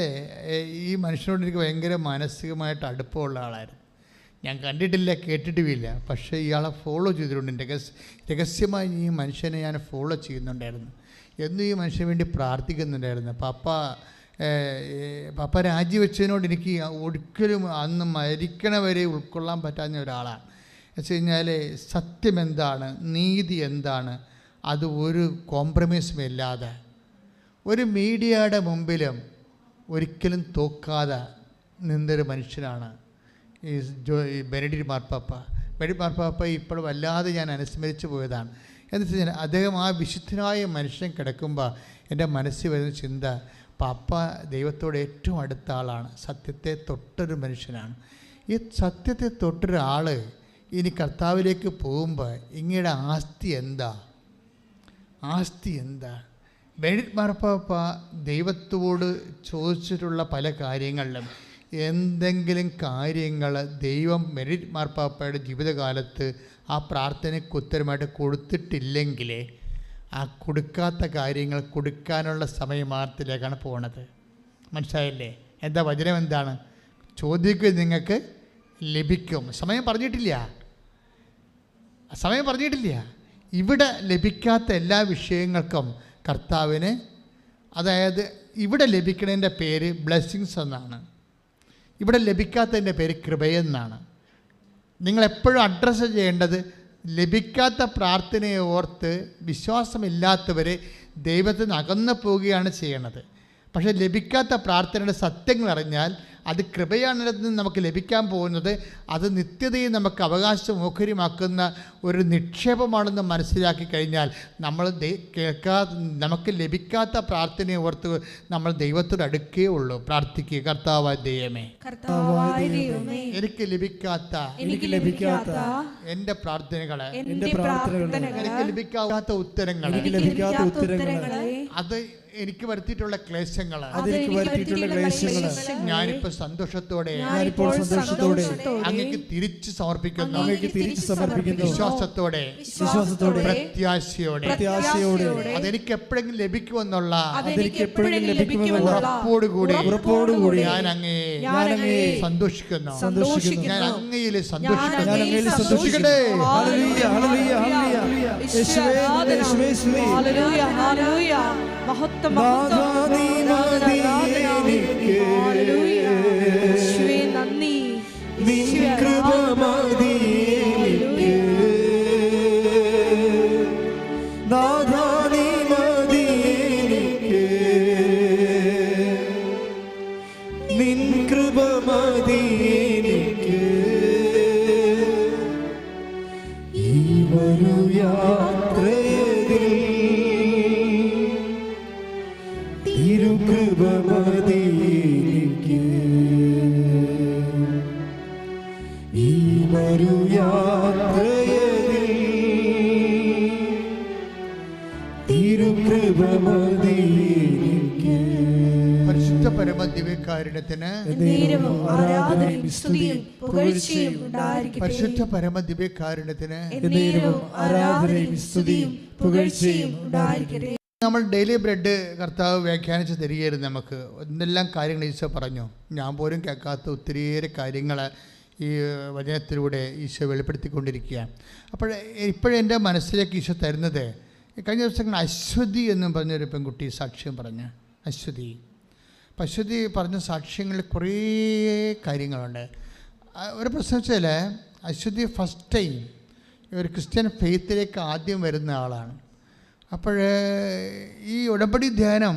ഈ മനുഷ്യനോട് എനിക്ക് ഭയങ്കര മാനസികമായിട്ട് അടുപ്പമുള്ള ആളായിരുന്നു. ഞാൻ കണ്ടിട്ടില്ല, കേട്ടിട്ടുമില്ല, പക്ഷേ ഇയാളെ ഫോളോ ചെയ്തിട്ടുണ്ട്. രഹസ്യമായി ഈ മനുഷ്യനെ ഞാൻ ഫോളോ ചെയ്യുന്നുണ്ടായിരുന്നു. എന്നും ഈ മനുഷ്യന് വേണ്ടി പ്രാർത്ഥിക്കുന്നുണ്ടായിരുന്നു. പപ്പ രാജിവെച്ചതിനോട് എനിക്ക് ഒരിക്കലും അന്ന് മരിക്കണവരെ ഉൾക്കൊള്ളാൻ പറ്റാവുന്ന ഒരാളാണ്. വെച്ച് കഴിഞ്ഞാൽ സത്യം എന്താണ്, നീതി എന്താണ്, അത് ഒരു കോംപ്രമൈസും ഇല്ലാതെ ഒരു മീഡിയയുടെ മുമ്പിലും ഒരിക്കലും തോക്കാതെ നിന്നൊരു മനുഷ്യനാണ് ഈ ബെനഡിക്ട് മാർപ്പാപ്പ. ബെനഡിക്ട് മാർപ്പാപ്പ ഇപ്പോൾ വല്ലാതെ ഞാൻ അനുസ്മരിച്ചു പോയതാണ്. എന്ന് വെച്ച് കഴിഞ്ഞാൽ അദ്ദേഹം ആ വിശുദ്ധനായ മനുഷ്യൻ കിടക്കുമ്പോൾ എൻ്റെ മനസ്സിൽ വരുന്ന ചിന്ത, പാപ്പ ദൈവത്തോട് ഏറ്റവും അടുത്ത ആളാണ്, സത്യത്തെ തൊട്ടൊരു മനുഷ്യനാണ്. ഈ സത്യത്തെ തൊട്ടൊരാൾ ഇനി കർത്താവിലേക്ക് പോകുമ്പോൾ ഇങ്ങയുടെ ആസ്തി എന്താ? ബെനഡിക്ട് മാർപ്പാപ്പ ദൈവത്തോട് ചോദിച്ചിട്ടുള്ള പല കാര്യങ്ങളിലും എന്തെങ്കിലും കാര്യങ്ങൾ ദൈവം ബെനഡിക്ട് മാർപ്പാപ്പയുടെ ജീവിതകാലത്ത് ആ പ്രാർത്ഥനയ്ക്ക് ഉത്തരമായിട്ട് കൊടുത്തിട്ടില്ലെങ്കിൽ ആ കൊടുക്കാത്ത കാര്യങ്ങൾ കൊടുക്കാനുള്ള സമയമാർത്തിലേക്കാണ് പോണത്. മനസ്സിലായില്ലേ? എന്താ വചനം എന്താണ്? ചോദിക്കുക നിങ്ങൾക്ക് ലഭിക്കും. സമയം പറഞ്ഞിട്ടില്ല. ഇവിടെ ലഭിക്കാത്ത എല്ലാ വിഷയങ്ങൾക്കും കർത്താവിന്, അതായത് ഇവിടെ ലഭിക്കുന്നതിൻ്റെ പേര് ബ്ലെസ്സിങ്സ് എന്നാണ്, ഇവിടെ ലഭിക്കാത്തതിൻ്റെ പേര് കൃപയെന്നാണ്. നിങ്ങളെപ്പോഴും അഡ്രസ്സ് ചെയ്യേണ്ടത് ലഭിക്കാത്ത പ്രാർത്ഥനയെ ഓർത്ത് വിശ്വാസമില്ലാത്തവർ ദൈവത്തിൽ നിന്ന് അകന്നു പോവുകയാണ് ചെയ്യണത്. പക്ഷേ ലഭിക്കാത്ത പ്രാർത്ഥനയുടെ സത്യങ്ങൾ അറിഞ്ഞാൽ അത് കൃപയാണെന്ന് നമുക്ക് ലഭിക്കാൻ പോകുന്നത്. അത് നിത്യതയെ നമുക്ക് അവകാശമോഹര്യമാക്കുന്ന ഒരു നിക്ഷേപമാണെന്ന് മനസ്സിലാക്കി കഴിഞ്ഞാൽ നമ്മൾ നമുക്ക് ലഭിക്കാത്ത പ്രാർത്ഥനയെ ഓർത്ത് നമ്മൾ ദൈവത്തോട് അടുക്കേ ഉള്ളൂ. പ്രാർത്ഥിക്കുക, കർത്താവായ ദൈവമേ, എനിക്ക് ലഭിക്കാത്ത എൻ്റെ പ്രാർത്ഥനകളെ, എനിക്ക് ലഭിക്കാത്ത ഉത്തരങ്ങൾ, അത് എനിക്ക് വരുത്തിയിട്ടുള്ള ക്ലേശങ്ങൾ, ഞാനിപ്പോൾ സന്തോഷത്തോടെ അങ്ങേക്ക് തിരിച്ചു സമർപ്പിക്കുന്നു. വിശ്വാസത്തോടെ, പ്രത്യാശയോടെ, അതെനിക്ക് എപ്പോഴെങ്കിലും ലഭിക്കുമെന്നുള്ള ഉറപ്പോടുകൂടി ഞാൻ അങ്ങയെ സന്തോഷിക്കുന്നു. ഞാൻ അങ്ങയിൽ സന്തോഷിക്കട്ടെ. പരിശുദ്ധ പരമദിവ്യകാരുണ്യത്തിന് പരിശുദ്ധ പരമദിവ്യകാരുണ്യത്തിന് നമ്മൾ ഡെയിലി ബ്രെഡ് കർത്താവ് വ്യാഖ്യാനിച്ച് തരികയായിരുന്നു. നമുക്ക് എന്തെല്ലാം കാര്യങ്ങൾ ഈശോ പറഞ്ഞു. ഞാൻ പോലും കേൾക്കാത്ത ഒത്തിരിയേറെ കാര്യങ്ങൾ ഈ വചനത്തിലൂടെ ഈശോ വെളിപ്പെടുത്തിക്കൊണ്ടിരിക്കുകയാണ്. ഇപ്പോഴെൻ്റെ മനസ്സിലേക്ക് ഈശോ തരുന്നത്, കഴിഞ്ഞ ദിവസങ്ങൾ അശ്വതി എന്നും പറഞ്ഞൊരു പെൺകുട്ടി സാക്ഷ്യം പറഞ്ഞ്, അശ്വതി പറഞ്ഞ സാക്ഷ്യങ്ങളിൽ കുറേ കാര്യങ്ങളുണ്ട്. ഒരു പ്രശ്നം വെച്ചാൽ അശ്വതി ഫസ്റ്റ് ടൈം ഒരു ക്രിസ്ത്യൻ ഫെയ്ത്തിലേക്ക് ആദ്യം വരുന്ന ആളാണ്. അപ്പോൾ ഈ ഉടമ്പടി ധ്യാനം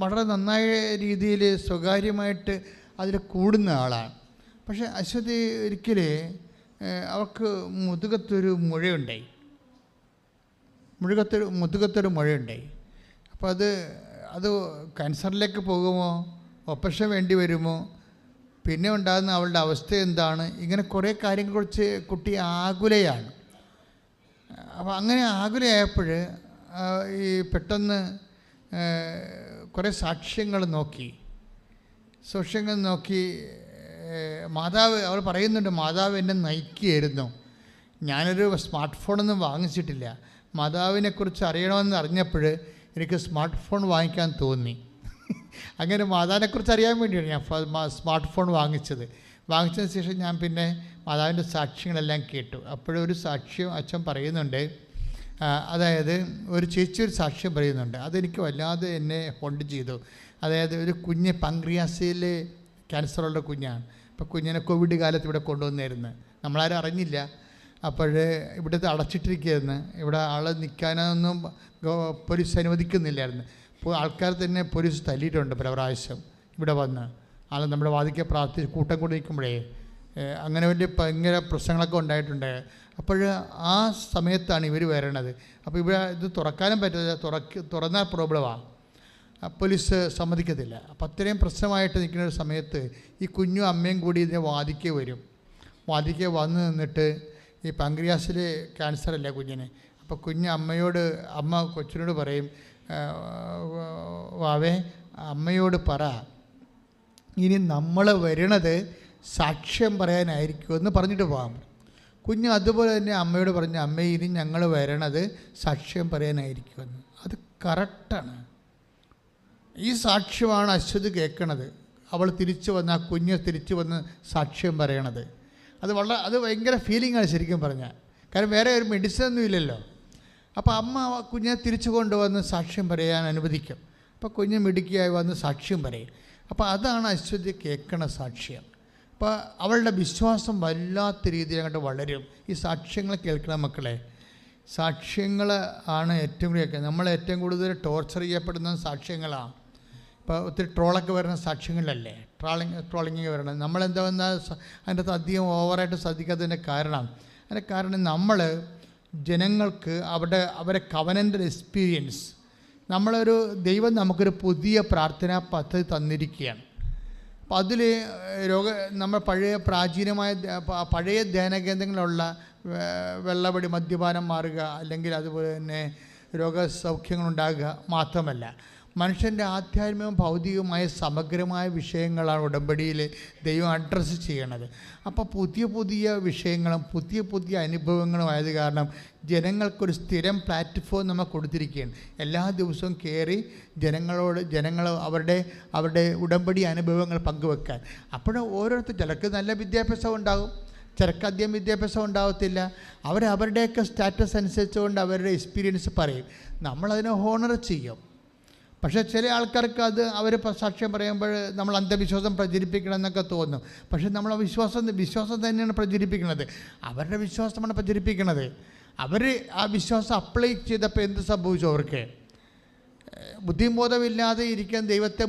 വളരെ നന്നായ രീതിയിൽ സ്വകാര്യമായിട്ട് അതിൽ കൂടുന്ന ആളാണ്. പക്ഷേ അശ്വതി ഒരിക്കലേ അവൾക്ക് മുതുകത്തൊരു മുഴയുണ്ടായി. മുതുകത്തൊരു മുഴയുണ്ടായി. അപ്പോൾ അത് ക്യാൻസറിലേക്ക് പോകുമോ, ഓപ്പറേഷൻ വേണ്ടി വരുമോ, പിന്നെ ഉണ്ടാകുന്ന അവളുടെ അവസ്ഥ എന്താണ്, ഇങ്ങനെ കുറേ കാര്യങ്ങളെക്കുറിച്ച് കുട്ടി ആകുലയാണ്. അപ്പോൾ അങ്ങനെ ആകുലയായപ്പോൾ ഈ പെട്ടെന്ന് കുറേ സാക്ഷ്യങ്ങൾ നോക്കി മാതാവ്, അവൾ പറയുന്നുണ്ട്, മാതാവ് എന്നെ നയിക്കുകയായിരുന്നു. ഞാനൊരു സ്മാർട്ട് ഫോണൊന്നും വാങ്ങിച്ചിട്ടില്ല. മാതാവിനെക്കുറിച്ച് അറിയണമെന്ന് അറിഞ്ഞപ്പോൾ എനിക്ക് സ്മാർട്ട് ഫോൺ വാങ്ങിക്കാൻ തോന്നി. അങ്ങനെ മാതാവിനെക്കുറിച്ച് അറിയാൻ വേണ്ടിയാണ് ഞാൻ സ്മാർട്ട് ഫോൺ വാങ്ങിച്ചതിന് ശേഷം ഞാൻ പിന്നെ മാതാവിൻ്റെ സാക്ഷ്യങ്ങളെല്ലാം കേട്ടു. അപ്പോഴൊരു സാക്ഷ്യം അച്ഛൻ പറയുന്നുണ്ട്, അതായത് ഒരു ചേച്ചി ഒരു സാക്ഷ്യം പറയുന്നുണ്ട്, അതെനിക്ക് വല്ലാതെ എന്നെ ഹോണ്ട് ചെയ്തു. അതായത് ഒരു കുഞ്ഞ് പങ്ക്രിയാസിൽ ക്യാൻസറുള്ള കുഞ്ഞാണ്. അപ്പോൾ കുഞ്ഞിനെ കോവിഡ് കാലത്ത് ഇവിടെ കൊണ്ടുവന്നായിരുന്നു. നമ്മളാരും അറിഞ്ഞില്ല. അപ്പോൾ ഇവിടുത്തെ അടച്ചിട്ടിരിക്കുകയായിരുന്നു. ഇവിടെ ആൾ നിൽക്കാനൊന്നും പോലീസ് അനുവദിക്കുന്നില്ലായിരുന്നു. അപ്പോൾ ആൾക്കാർ തന്നെ പോലീസ് തല്ലിയിട്ടുണ്ട് പല പ്രാവശ്യം ഇവിടെ വന്ന്. ആൾ നമ്മുടെ വാദിക്കെ പ്രാർത്ഥിച്ച് കൂട്ടം കൂടി നിൽക്കുമ്പോഴേ അങ്ങനെ ഭയങ്കര പ്രശ്നങ്ങളൊക്കെ ഉണ്ടായിട്ടുണ്ട്. അപ്പോൾ ആ സമയത്താണ് ഇവർ വരണത്. അപ്പോൾ ഇവിടെ ഇത് തുറക്കാനും പറ്റില്ല, തുറന്നാൽ പ്രോബ്ലമാണ്, പോലീസ് സമ്മതിക്കത്തില്ല. അപ്പം അത്രയും പ്രശ്നമായിട്ട് നിൽക്കുന്ന ഒരു സമയത്ത് ഈ കുഞ്ഞും അമ്മയും കൂടി ഇതിനെ വാദിക്കെ വന്ന് നിന്നിട്ട്, ഈ പാങ്ക്രിയാസിൽ ക്യാൻസറല്ല കുഞ്ഞിന്. അപ്പോൾ അമ്മ കൊച്ചിനോട് പറയും, വാവേ അമ്മയോട് പറ, ഇനി നമ്മൾ വരണത് സാക്ഷ്യം പറയാനായിരിക്കുമെന്ന് പറഞ്ഞിട്ട് പോകാൻ. കുഞ്ഞ് അതുപോലെ തന്നെ അമ്മയോട് പറഞ്ഞു, അമ്മ ഇനി ഞങ്ങൾ വരണത് സാക്ഷ്യം പറയാനായിരിക്കുമെന്ന്. അത് കറക്റ്റാണ്. ഈ സാക്ഷ്യമാണ് അശ്വതി കേൾക്കണത്. അവൾ തിരിച്ചു വന്ന്, ആ കുഞ്ഞ് തിരിച്ചു വന്ന് സാക്ഷ്യം പറയണത്. അത് ഭയങ്കര ഫീലിംഗാണ് ശരിക്കും പറഞ്ഞാൽ. കാരണം വേറെ ഒരു മെഡിസിൻ ഒന്നും ഇല്ലല്ലോ. അപ്പോൾ അമ്മ കുഞ്ഞിനെ തിരിച്ചു കൊണ്ടുവന്ന് സാക്ഷ്യം പറയാൻ അനുവദിക്കും. അപ്പോൾ കുഞ്ഞ് മിടുക്കിയായി വന്ന് സാക്ഷ്യം പറയും. അപ്പോൾ അതാണ് അശ്വതി കേൾക്കണ സാക്ഷ്യം. അപ്പോൾ അവളുടെ വിശ്വാസം വല്ലാത്ത രീതിയിൽ അങ്ങോട്ട് വളരും. ഈ സാക്ഷ്യങ്ങൾ കേൾക്കണ മക്കളെ, സാക്ഷ്യങ്ങൾ ആണ് ഏറ്റവും കൂടുതൽ നമ്മൾ ഏറ്റവും കൂടുതൽ ടോർച്ചർ ചെയ്യപ്പെടുന്ന സാക്ഷ്യങ്ങളാണ്. ഇപ്പോൾ ഒത്തിരി ട്രോളൊക്കെ വരുന്ന സാക്ഷ്യങ്ങളിലല്ലേ ട്രോളിങ് വരണം. നമ്മളെന്താ വന്നാൽ അതിൻ്റെ അകത്ത് അധികം ഓവറായിട്ട് ശ്രദ്ധിക്കാത്തതിൻ്റെ കാരണം നമ്മൾ ജനങ്ങൾക്ക് അവരെ കവനൻ്റൽ എക്സ്പീരിയൻസ്, ദൈവം നമുക്കൊരു പുതിയ പ്രാർത്ഥനാ പദ്ധതി തന്നിരിക്കുകയാണ്. അപ്പം അതിൽ നമ്മൾ പഴയ ധ്യാന കേന്ദ്രങ്ങളിലുള്ള വെള്ളപടി, മദ്യപാനം മാറുക, അല്ലെങ്കിൽ അതുപോലെ തന്നെ രോഗസൗഖ്യങ്ങളുണ്ടാകുക മാത്രമല്ല, മനുഷ്യൻ്റെ ആധ്യാത്മികവും ഭൗതികവുമായ സമഗ്രമായ വിഷയങ്ങളാണ് ഉടമ്പടിയിൽ ദൈവം അഡ്രസ്സ് ചെയ്യണത്. അപ്പോൾ പുതിയ പുതിയ വിഷയങ്ങളും പുതിയ അനുഭവങ്ങളും ആയത് കാരണം ജനങ്ങൾക്കൊരു സ്ഥിരം പ്ലാറ്റ്ഫോം നമ്മൾ കൊടുത്തിരിക്കുകയാണ്. എല്ലാ ദിവസവും കയറി ജനങ്ങൾ അവരുടെ ഉടമ്പടി അനുഭവങ്ങൾ പങ്കുവെക്കാൻ. അപ്പോൾ ഓരോരുത്തർ ചിലർക്ക് നല്ല വിദ്യാഭ്യാസം ഉണ്ടാകും, ചിലർക്ക് അധികം വിദ്യാഭ്യാസം ഉണ്ടാകത്തില്ല. അവരുടെയൊക്കെ സ്റ്റാറ്റസ് അനുസരിച്ചുകൊണ്ട് അവരുടെ എക്സ്പീരിയൻസ് പറയും. നമ്മളതിനെ ഹോണർ ചെയ്യും. പക്ഷേ ചില ആൾക്കാർക്ക് അവർ സാക്ഷ്യം പറയുമ്പോൾ നമ്മൾ അന്ധവിശ്വാസം പ്രചരിപ്പിക്കണം എന്നൊക്കെ തോന്നും. പക്ഷേ നമ്മൾ വിശ്വാസം തന്നെയാണ് പ്രചരിപ്പിക്കുന്നത്. അവരുടെ വിശ്വാസമാണ് പ്രചരിപ്പിക്കുന്നത്. അവർ ആ വിശ്വാസം അപ്ലൈ ചെയ്തപ്പോൾ എന്ത് സംഭവിച്ചു? അവർക്ക് ബുദ്ധിബോധമില്ലാതെ ഇരിക്കാൻ ദൈവത്തെ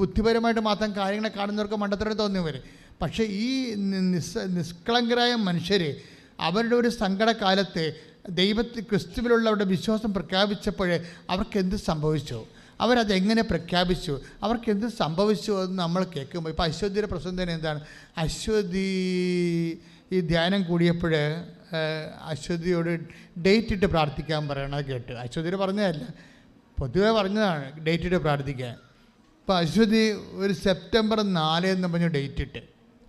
ബുദ്ധിപരമായിട്ട് മാത്രം കാര്യങ്ങളെ കാണുന്നവർക്ക് മണ്ടത്തരം തോന്നി വരും. പക്ഷേ ഈ നിഷ്കളങ്കരായ മനുഷ്യർ അവരുടെ ഒരു സങ്കടകാലത്ത് ക്രിസ്തുവിലുള്ള അവരുടെ വിശ്വാസം പ്രഖ്യാപിച്ചപ്പോൾ അവർക്ക് എന്ത് സംഭവിച്ചു, അവരതെങ്ങനെ പ്രഖ്യാപിച്ചു, അവർക്ക് എന്ത് സംഭവിച്ചു എന്ന് നമ്മൾ കേൾക്കുമ്പോൾ, ഇപ്പോൾ അശ്വതിയുടെ പ്രശ്നം തന്നെ എന്താണ്? അശ്വതി ഈ ധ്യാനം കൂടിയപ്പോൾ അശ്വതിയോട് ഡേറ്റ് ഇട്ട് പ്രാർത്ഥിക്കാൻ പറയണത് കേട്ട്. അശ്വതിയുടെ പറഞ്ഞതല്ല, പൊതുവെ പറഞ്ഞതാണ് ഡേറ്റ് ഇട്ട് പ്രാർത്ഥിക്കാൻ. ഇപ്പോൾ അശ്വതി ഒരു സെപ്റ്റംബർ 4 എന്ന് പറഞ്ഞ് ഡേറ്റ് ഇട്ട്.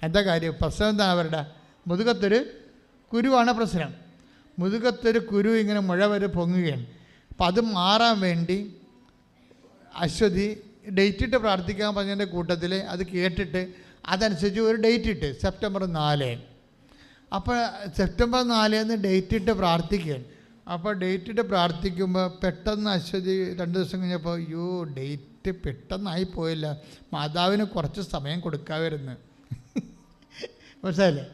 എന്താ കാര്യം? പ്രശ്നം എന്താണ്? അവരുടെ മുതുകത്തൊരു കുരുവാണ് പ്രശ്നം. മുതുകത്തൊരു കുരു ഇങ്ങനെ മുഴ വരെ പൊങ്ങുകയാണ്. അപ്പം അത് മാറാൻ വേണ്ടി അശ്വതി ഡേറ്റ് ഇട്ട് പ്രാർത്ഥിക്കാൻ പറഞ്ഞതിൻ്റെ കൂട്ടത്തിൽ അത് കേട്ടിട്ട് അതനുസരിച്ച് ഒരു ഡേറ്റ് ഇട്ട് സെപ്റ്റംബർ 4. അപ്പോൾ സെപ്റ്റംബർ 4 ഡേറ്റ് ഇട്ട് പ്രാർത്ഥിക്കുകയാണ്. അപ്പോൾ ഡേറ്റ് ഇട്ട് പ്രാർത്ഥിക്കുമ്പോൾ പെട്ടെന്ന് അശ്വതി 2 ദിവസം കഴിഞ്ഞപ്പോൾ ഡേറ്റ് പെട്ടെന്നായി പോയില്ല, മാതാവിന് കുറച്ച് സമയം കൊടുക്കാമായിരുന്നു. മനസ്സിലായില്ലേ?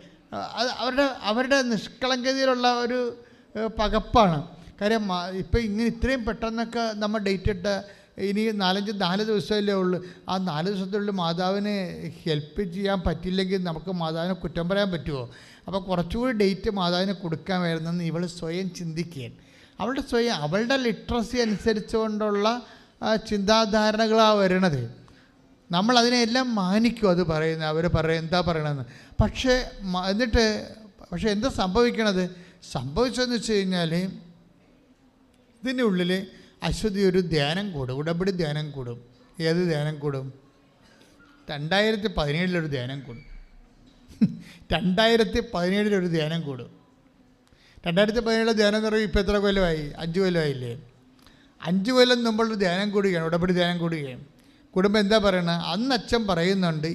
അവരുടെ നിഷ്കളങ്കതയിലുള്ള ഒരു പകപ്പാണ്. കാര്യം ഇപ്പം ഇത്രയും പെട്ടെന്നൊക്കെ നമ്മൾ ഡേറ്റ് ഇട്ട ഇനി 4 ദിവസമല്ലേ ഉള്ളൂ. ആ 4 ദിവസത്തിനുള്ളിൽ മാതാവിനെ ഹെൽപ്പ് ചെയ്യാൻ പറ്റില്ലെങ്കിൽ നമുക്ക് മാതാവിനെ കുറ്റം പറയാൻ പറ്റുമോ? അപ്പോൾ കുറച്ചുകൂടി ഡേറ്റ് മാതാവിനെ കൊടുക്കാമായിരുന്നെന്ന് ഇവൾ സ്വയം ചിന്തിക്കുകയാണ്. അവളുടെ ലിറ്ററസി അനുസരിച്ചുകൊണ്ടുള്ള ചിന്താധാരണകളാണ് വരുന്നത്. നമ്മളതിനെല്ലാം മാനിക്കും. അത് പറയുന്നത് എന്താ പറയണമെന്ന്. പക്ഷേ എന്താ സംഭവിച്ചതെന്ന് വെച്ച് കഴിഞ്ഞാൽ ഇതിൻ്റെ ഉള്ളിൽ അശ്വതി ഒരു ധ്യാനം കൂടും, ഉടമ്പടി ധ്യാനം കൂടും. ഏത് ധ്യാനം കൂടും? 2017 ധ്യാനം കൂടും. 2017 ധ്യാനം കൂടും. 2017 ധ്യാനം എന്ന് പറയുമ്പോൾ ഇപ്പോൾ എത്ര കൊല്ലമായി? 5 കൊല്ലമായില്ലേ? 5 കൊല്ലം മുമ്പുള്ളൊരു ധ്യാനം കൂടുകയാണ്, ഉടമ്പടി ധ്യാനം കൂടുകയാണ്. കുടുംബം എന്താ പറയണത്? അന്ന് അച്ഛൻ പറയുന്നുണ്ട്,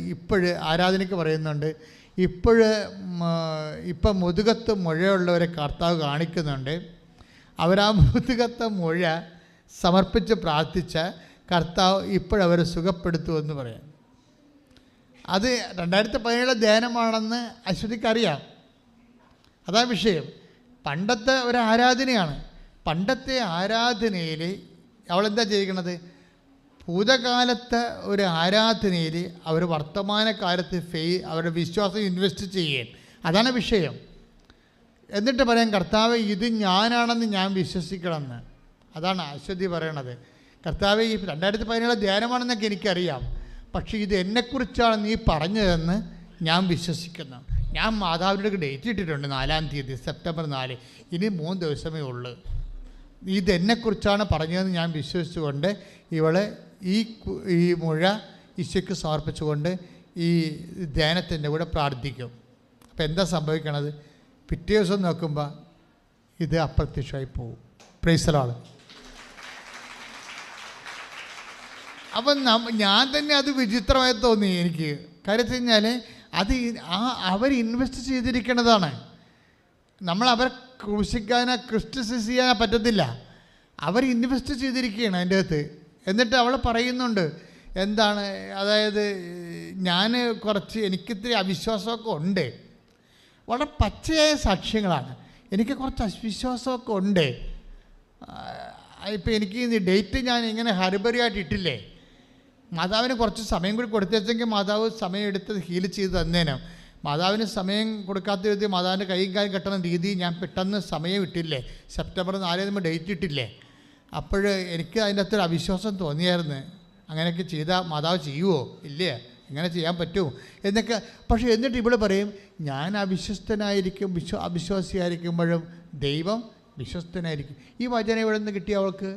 ആരാധനയ്ക്ക് പറയുന്നുണ്ട്, ഇപ്പം മുതുകത്ത് മുഴയുള്ളവരെ കർത്താവ് കാണിക്കുന്നുണ്ട്. അവരാ മുതുകത്തെ മുഴ സമർപ്പിച്ച് പ്രാർത്ഥിച്ച കർത്താവ് ഇപ്പോഴവരെ സുഖപ്പെടുത്തുമെന്ന് പറയാം. അത് 2017 ധ്യാനമാണെന്ന് അശ്വതിക്കറിയാം. അതാ വിഷയം. പണ്ടത്തെ ഒരു ആരാധനയാണ്. പണ്ടത്തെ ആരാധനയിൽ അവളെന്താ ചെയ്യിക്കണത്? ഭൂതകാലത്തെ ഒരു ആരാധനയിൽ അവർ വർത്തമാനകാലത്ത് അവരുടെ വിശ്വാസം ഇൻവെസ്റ്റ് ചെയ്യുകയാണ്. അതാണ് വിഷയം. എന്നിട്ട് പറയാം, കർത്താവ് ഇത് ഞാനാണെന്ന് ഞാൻ വിശ്വസിക്കണമെന്ന്. അതാണ് അശ്വതി പറയണത്. കർത്താവ് ഈ 2017 ധ്യാനമാണെന്നൊക്കെ എനിക്കറിയാം, പക്ഷേ ഇത് എന്നെക്കുറിച്ചാണ് നീ പറഞ്ഞതെന്ന് ഞാൻ വിശ്വസിക്കുന്നു. ഞാൻ മാതാവിൻ്റെ ഡേറ്റ് ഇട്ടിട്ടുണ്ട് 4-ാം തീയതി സെപ്റ്റംബർ 4. ഇനി 3 ദിവസമേ ഉള്ളൂ. ഇതെന്നെക്കുറിച്ചാണ് പറഞ്ഞതെന്ന് ഞാൻ വിശ്വസിച്ചുകൊണ്ട് ഇവളെ ഈ മുഴ ഈശോയ്ക്ക് സമർപ്പിച്ചുകൊണ്ട് ഈ ധ്യാനത്തിൻ്റെ കൂടെ പ്രാർത്ഥിക്കും. അപ്പോൾ എന്താ സംഭവിക്കണത്? പിറ്റേ ദിവസം നോക്കുമ്പോൾ ഇത് അപ്രത്യക്ഷമായി പോകും. Price the Lord. അപ്പം ഞാൻ തന്നെ അത് വിചിത്രമായി തോന്നി എനിക്ക്. കാര്യം കഴിഞ്ഞാൽ അവർ ഇൻവെസ്റ്റ് ചെയ്തിരിക്കുന്നതാണ്. നമ്മൾ അവരെ ക്രൂശിക്കാനോ ക്രിസ്റ്റിസൈസ് ചെയ്യാനോ പറ്റത്തില്ല. അവർ ഇൻവെസ്റ്റ് ചെയ്തിരിക്കുകയാണ് അതിൻ്റെ അകത്ത്. എന്നിട്ട് അവൾ പറയുന്നുണ്ട് എന്താണ്, അതായത് എനിക്കിത്തിരി അവിശ്വാസമൊക്കെ ഉണ്ട്. വളരെ പച്ചയായ സാക്ഷ്യങ്ങളാണ്. എനിക്ക് കുറച്ച് അവിശ്വാസമൊക്കെ ഉണ്ട്. ഇപ്പം എനിക്ക് ഡേറ്റ് ഞാൻ ഇങ്ങനെ ഹരിബറിയായിട്ട് ഇട്ടില്ലേ, മാതാവിന് കുറച്ച് സമയം കൂടി കൊടുത്തേച്ചെങ്കിൽ മാതാവ് സമയം എടുത്ത് ഹീൽ ചെയ്ത് തന്നേനോ. മാതാവിന് സമയം കൊടുക്കാത്ത രീതി മാതാവിൻ്റെ കൈയും കാര്യം കെട്ടുന്ന രീതി ഞാൻ പെട്ടെന്ന് സമയം ഇട്ടില്ലേ, സെപ്റ്റംബർ 4 ഡേറ്റ് ഇട്ടില്ലേ. അപ്പോൾ എനിക്ക് അതിൻ്റെ അകത്തൊരു അവിശ്വാസം തോന്നിയായിരുന്നു, അങ്ങനെയൊക്കെ ചെയ്താൽ മാതാവ് ചെയ്യുമോ ഇല്ലേ, എങ്ങനെ ചെയ്യാൻ പറ്റുമോ എന്നൊക്കെ. പക്ഷേ എന്നിട്ട് ഇവിടെ പറയും ഞാൻ അവിശ്വസ്തനായിരിക്കും, അവിശ്വാസിയായിരിക്കുമ്പോഴും ദൈവം വിശ്വസ്തനായിരിക്കും. ഈ വചനം എവിടെ നിന്ന് കിട്ടി അവൾക്ക്?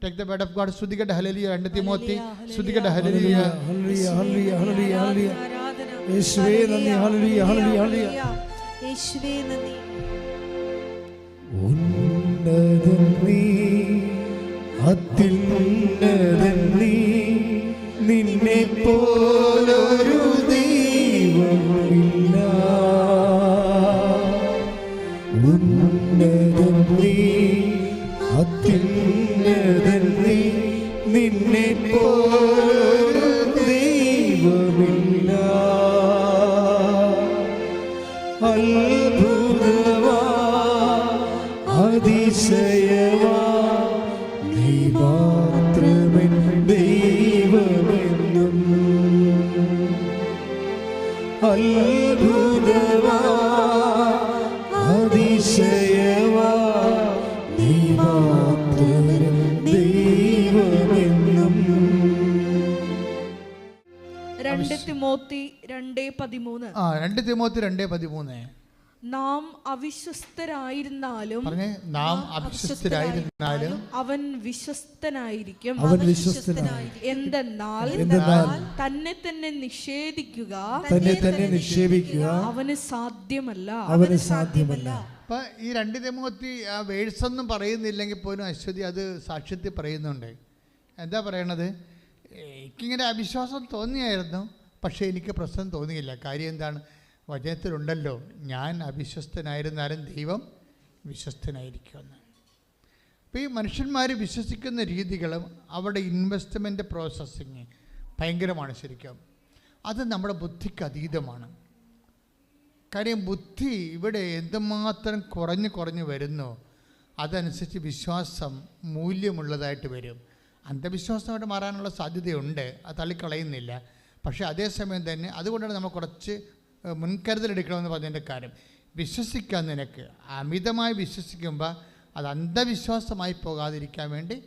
Take the word of God. സ്തുതിക്കട്ടെ ഹല്ലേലൂയ. 2 തിമോത്തി സ്തുതിക്കട്ടെ ഹല്ലേലൂയ. ഹല്ലേലൂയ ഹല്ലേലൂയ ഹല്ലേലൂയ ഹല്ലേലൂയ. യേശുവേ നന്ദി. ഹല്ലേലൂയ ഹല്ലേലൂയ ഹല്ലേലൂയ. യേശുവേ നന്ദി. ഉന്നതൻ നീ, അത്യുന്നതൻ നീ, നിന്നെ പോലൊരു ദൈവമില്ല. ഉന്നതൻ നീ, അത്യുന്നതൻ നീ, നിന്നെ പോലൊരു ദൈവമില്ല. അത്ഭുതമാ അതിശയമാ നീ മാത്രമേ ദൈവമെന്നും. അത്ഭുതമാ അതിശയമാ നീ മാത്രമേ ദൈവമെന്നും. 2 തിമോത്തി 2:13. 2 തിമോത്തി 2:13. നാം അവിശ്വസ്തരായിരുന്നാലും നാം അവിശ്വസ്തരായിരുന്നാലും അവൻ വിശ്വസ്തനായിരിക്കും. അവൻ വിശ്വസ്തനായിരിക്കും. എന്തെന്നാൽ തന്നെ തന്നെ നിഷേധിക്കുക അവന് സാധ്യമല്ല. അപ്പം ഈ 2 തിമോത്തി ആ വേഴ്സൊന്നും പറയുന്നില്ലെങ്കിൽ പോലും അശ്വതി അത് സാക്ഷ്യത്തിൽ പറയുന്നുണ്ട്. എന്താ പറയണത്? എനിക്കിങ്ങനെ അവിശ്വാസം തോന്നിയായിരുന്നു, പക്ഷേ എനിക്ക് പ്രശ്നം തോന്നിയില്ല. കാര്യം എന്താണ്? വചനത്തിലുണ്ടല്ലോ ഞാൻ അവിശ്വസ്തനായിരുന്നാലും ദൈവം വിശ്വസ്തനായിരിക്കുമെന്ന്. അപ്പോൾ ഈ മനുഷ്യന്മാർ വിശ്വസിക്കുന്ന രീതികളും അവരുടെ ഇൻവെസ്റ്റ്മെൻറ്റ് പ്രോസസ്സിങ് ഭയങ്കരമാണ് ശരിക്കും. അത് നമ്മുടെ ബുദ്ധിക്ക് അതീതമാണ്. കാര്യം ബുദ്ധി ഇവിടെ എന്തുമാത്രം കുറഞ്ഞു വരുന്നു അതനുസരിച്ച് വിശ്വാസം മൂല്യമുള്ളതായിട്ട് വരും. അന്ധവിശ്വാസമായിട്ട് മാറാനുള്ള സാധ്യതയുണ്ട്, അത് തള്ളിക്കളയുന്നില്ല. പക്ഷേ അതേസമയം തന്നെ അതുകൊണ്ടാണ് നമ്മൾ കുറച്ച് മുൻകരുതലെടുക്കണമെന്ന് പറഞ്ഞതിൻ്റെ കാര്യം. വിശ്വസിക്കാൻ നിനക്ക് അമിതമായി വിശ്വസിക്കുമ്പോൾ അത് അന്ധവിശ്വാസമായി പോകാതിരിക്കാൻ വേണ്ടി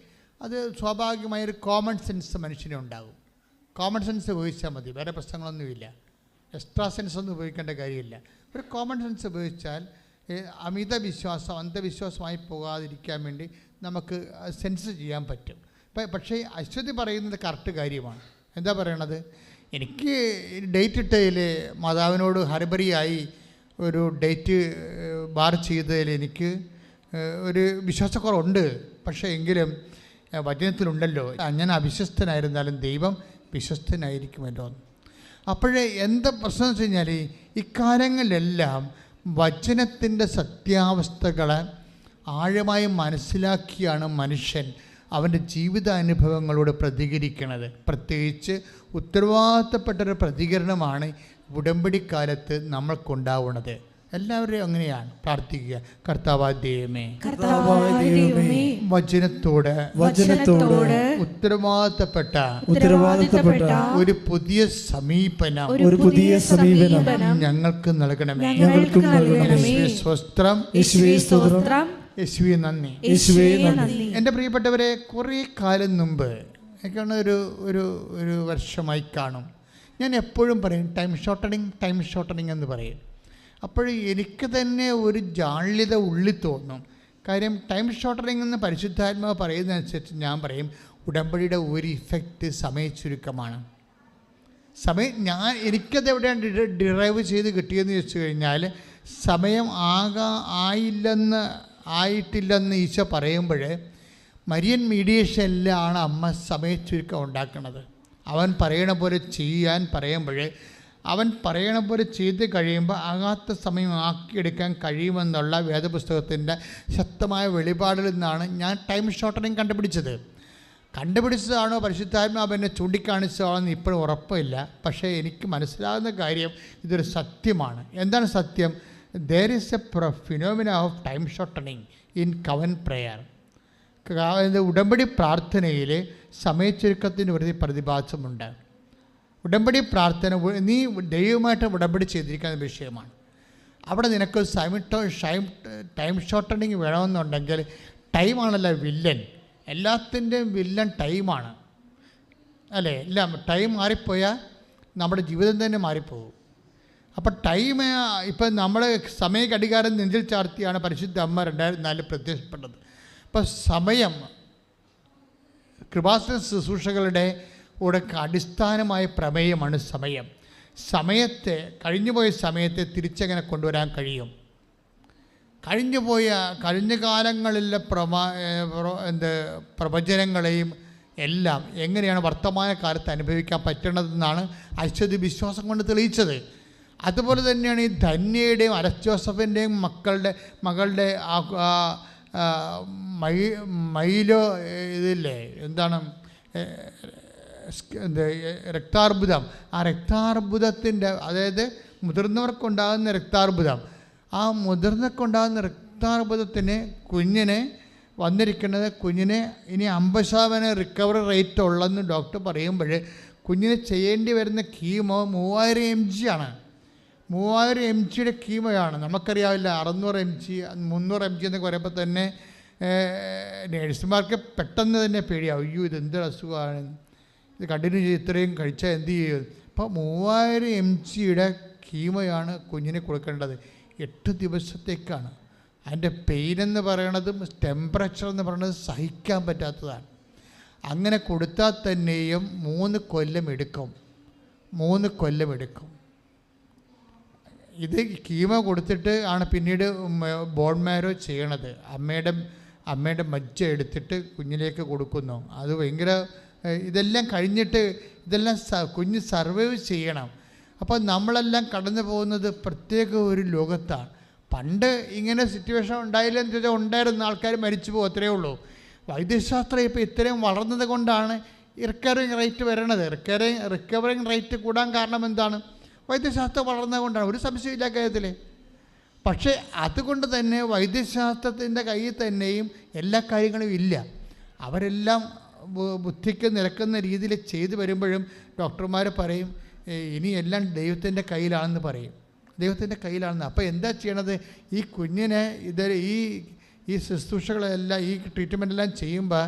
അത് സ്വാഭാവികമായൊരു കോമൺ സെൻസ് മനുഷ്യനെ ഉണ്ടാകും. കോമൺ സെൻസ് ഉപയോഗിച്ചാൽ മതി, വേറെ പ്രശ്നങ്ങളൊന്നുമില്ല. എക്സ്ട്രാ സെൻസ് ഒന്നും ഉപയോഗിക്കേണ്ട കാര്യമില്ല. ഒരു കോമൺ സെൻസ് ഉപയോഗിച്ചാൽ അമിത വിശ്വാസം അന്ധവിശ്വാസമായി പോകാതിരിക്കാൻ വേണ്ടി നമുക്ക് സെൻസ് ചെയ്യാൻ പറ്റും. പക്ഷേ അശ്വതി പറയുന്നത് കറക്റ്റ് കാര്യമാണ്. എന്താ പറയണത്? എനിക്ക് ഡേറ്റ് ഇട്ടതിൽ മാതാവിനോട് ഹർബറിയായി ഒരു ഡേറ്റ് ബാർ ചെയ്തതിൽ എനിക്ക് ഒരു വിശ്വാസക്കുറവുണ്ട്. പക്ഷേ എങ്കിലും വചനത്തിലുണ്ടല്ലോ ഞാൻ അവിശ്വസ്തനായിരുന്നാലും ദൈവം വിശ്വസ്തനായിരിക്കുമല്ലോ. അപ്പോഴേ എന്താ പ്രശ്നം എന്ന് വെച്ച് കഴിഞ്ഞാൽ ഇക്കാര്യങ്ങളിലെല്ലാം വചനത്തിൻ്റെ സത്യാവസ്ഥകളെ ആഴമായി മനസ്സിലാക്കിയാണ് മനുഷ്യൻ അവൻ്റെ ജീവിതാനുഭവങ്ങളോട് പ്രതികരിക്കുന്നത്. പ്രത്യേകിച്ച് ഉത്തരവാദിത്തപ്പെട്ടൊരു പ്രതികരണമാണ് ഉടമ്പടിക്കാലത്ത് നമ്മൾക്കുണ്ടാവുന്നത്. എല്ലാവരെയും അങ്ങനെയാണ് പ്രാർത്ഥിക്കുക. കർത്താവായ ദൈവമേ, വചനത്തോട് ഉത്തരവാദിത്തപ്പെട്ട ഒരു പുതിയ സമീപനം ഞങ്ങൾക്ക് നൽകണമേ. സ്വസ്ത്രം, യേശുവേ നന്ദി. എൻ്റെ പ്രിയപ്പെട്ടവരെ, കുറേ കാലം മുമ്പ് എനിക്കാണ് ഒരു വർഷമായി കാണും, ഞാൻ എപ്പോഴും പറയും ടൈം ഷോർട്ടണിങ് എന്ന് പറയും. അപ്പോൾ എനിക്ക് തന്നെ ഒരു ജാള്യത ഉള്ളിൽ തോന്നും. കാര്യം ടൈം ഷോർട്ടണിങ് എന്ന് പരിശുദ്ധാത്മാവ് പറയുന്നതനുസരിച്ച് ഞാൻ പറയും ഉടമ്പടിയുടെ ഒരു ഇഫക്റ്റ് സമയച്ചുരുക്കമാണ്. എനിക്കത് എവിടെയാണ് ഡിറൈവ് ചെയ്ത് കിട്ടിയെന്ന് ചോദിച്ചു കഴിഞ്ഞാൽ, സമയം ആയിട്ടില്ലെന്ന് ഈശോ പറയുമ്പോൾ മരിയൻ മീഡിയേഷനിലാണ് അമ്മ സമയച്ചുരുക്കം ഉണ്ടാക്കുന്നത്. അവൻ പറയണ പോലെ ചെയ്യാൻ പറയുമ്പോൾ അവൻ പറയണ പോലെ ചെയ്ത് കഴിയുമ്പോൾ ആകാത്ത സമയം ആക്കിയെടുക്കാൻ കഴിയുമെന്നുള്ള വേദപുസ്തകത്തിൻ്റെ ശക്തമായ വെളിപാടിൽ നിന്നാണ് ഞാൻ ടൈം ഷോർട്ടണിങ് കണ്ടുപിടിച്ചതാണോ പരിശുദ്ധാത്മാവ് എന്നെ ചൂണ്ടിക്കാണിച്ചതാണോ എന്ന് ഇപ്പോഴും ഉറപ്പില്ല. പക്ഷേ എനിക്ക് മനസ്സിലാകുന്ന കാര്യം ഇതൊരു സത്യമാണ്. എന്താണ് സത്യം? there is a phenomena of time shortening in covenant prayer. ഉടമ്പടി പ്രാർത്ഥനയിൽ സമയച്ചുരുക്കത്തിന് ഒരു പ്രതിഭാസമുണ്ട്. ഉടമ്പടി പ്രാർത്ഥന നീ ദൈവമായിട്ട് ഉടമ്പടി ചെയ്തിരിക്കുന്ന വിഷയമാണ്. അവിടെ നിനക്ക് ടൈം ഷോർട്ടനിങ് വേണമെന്നുണ്ടെങ്കിൽ ടൈമാണല്ലോ വില്ലൻ. എല്ലാത്തിൻ്റെയും വില്ലൻ ടൈമാണ് അല്ലേ? എല്ലാം ടൈം മാറിപ്പോയാൽ നമ്മുടെ ജീവിതം തന്നെ മാറിപ്പോകും. അപ്പം ടൈം ഇപ്പം നമ്മൾ സമയഘടികാരം നെഞ്ചിൽ ചാർത്തിയാണ് പരിശുദ്ധ അമ്മ 2004 പ്രത്യക്ഷപ്പെട്ടത്. അപ്പം സമയം കൃപാസന ശുശ്രൂഷകളുടെ കൂടെ അടിസ്ഥാനമായ പ്രമേയമാണ് സമയം. സമയത്തെ, കഴിഞ്ഞുപോയ സമയത്തെ തിരിച്ചെങ്ങനെ കൊണ്ടുവരാൻ കഴിയും? കഴിഞ്ഞ കാലങ്ങളിലെ പ്രവചനങ്ങളെയും എല്ലാം എങ്ങനെയാണ് വർത്തമാന കാലത്ത് അനുഭവിക്കാൻ പറ്റണതെന്നാണ് അശ്വതി വിശ്വാസം കൊണ്ട് തെളിയിച്ചത്. അതുപോലെ തന്നെയാണ് ഈ ധന്യയുടെയും അലക്സ് ജോസഫിൻ്റെയും മകളുടെ മൈലോ ഇതില്ലേ, എന്താണ് രക്താർബുദം. ആ രക്താർബുദത്തിൻ്റെ, അതായത് മുതിർന്നവർക്കുണ്ടാകുന്ന രക്താർബുദം, ആ മുതിർന്നവർക്കുണ്ടാകുന്ന രക്താർബുദത്തിന് കുഞ്ഞിനെ ഇനി 50% റിക്കവറി റേറ്റ് ഉള്ളതെന്ന് ഡോക്ടർ പറയുമ്പോൾ കുഞ്ഞിന് ചെയ്യേണ്ടി വരുന്ന കീമോ 3000 mg ആണ്. 3000 mgയുടെ കീമോയാണ്. നമുക്കറിയാവില്ല 600 mg 300 mg എന്നൊക്കെ പറയുമ്പോൾ തന്നെ നേഴ്സുമാർക്ക് പെട്ടെന്ന് തന്നെ പേടിയാവും. അയ്യോ, ഇത് എന്തൊരു അസുഖമാണ്, ഇത് കണ്ടിന്യൂ ചെയ്ത് ഇത്രയും കഴിച്ചാൽ എന്ത് ചെയ്യും? അപ്പോൾ 3000 mgയുടെ കീമോയാണ് കുഞ്ഞിന് കൊടുക്കേണ്ടത്. 8 ദിവസത്തേക്കാണ്. അതിൻ്റെ പെയിൻ എന്ന് പറയണതും ടെമ്പറേച്ചർ എന്ന് പറയുന്നത് സഹിക്കാൻ പറ്റാത്തതാണ്. അങ്ങനെ കൊടുത്താൽ തന്നെയും 3 കൊല്ലം എടുക്കും. ഇത് കീമോ കൊടുത്തിട്ട് ആണ് പിന്നീട് ബോൺ മാരോ ചെയ്യണത്. അമ്മയുടെ മജ്ജ എടുത്തിട്ട് കുഞ്ഞിലേക്ക് കൊടുക്കുന്നു. അത് ഭയങ്കര, ഇതെല്ലാം കഴിഞ്ഞിട്ട് ഇതെല്ലാം കുഞ്ഞ് സർവൈവ് ചെയ്യണം. അപ്പോൾ നമ്മളെല്ലാം കടന്നു പോകുന്നത് പ്രത്യേക ഒരു ലോകത്താണ്. പണ്ട് ഇങ്ങനെ സിറ്റുവേഷൻ ഉണ്ടായില്ലെന്ന് ചോദിച്ചാൽ ഉണ്ടായിരുന്ന ആൾക്കാർ മരിച്ചു പോകും, അത്രയേ ഉള്ളൂ. വൈദ്യശാസ്ത്രം ഇപ്പോൾ ഇത്രയും വളർന്നത് കൊണ്ടാണ് റിക്കവറിങ് റേറ്റ് വരണത്. റിക്കവറിങ് റേറ്റ് കൂടാൻ കാരണം എന്താണ്? വൈദ്യശാസ്ത്രം വളർന്നത് കൊണ്ടാണ്, ഒരു സംശയമില്ല കാര്യത്തിൽ. പക്ഷേ അതുകൊണ്ട് തന്നെ വൈദ്യശാസ്ത്രത്തിൻ്റെ കയ്യിൽ തന്നെയും എല്ലാ കാര്യങ്ങളും ഇല്ല. അവരെല്ലാം ബുദ്ധിക്ക് നിരക്കുന്ന രീതിയിൽ ചെയ്തു വരുമ്പോഴും ഡോക്ടർമാർ പറയും ഇനി എല്ലാം ദൈവത്തിൻ്റെ കയ്യിലാണെന്ന് പറയും. ദൈവത്തിൻ്റെ കയ്യിലാണെന്ന്. അപ്പോൾ എന്താ ചെയ്യണത്? ഈ കുഞ്ഞിനെ ഈ ശുശ്രൂഷകളെല്ലാം, ഈ ട്രീറ്റ്മെൻറ്റെല്ലാം ചെയ്യുമ്പോൾ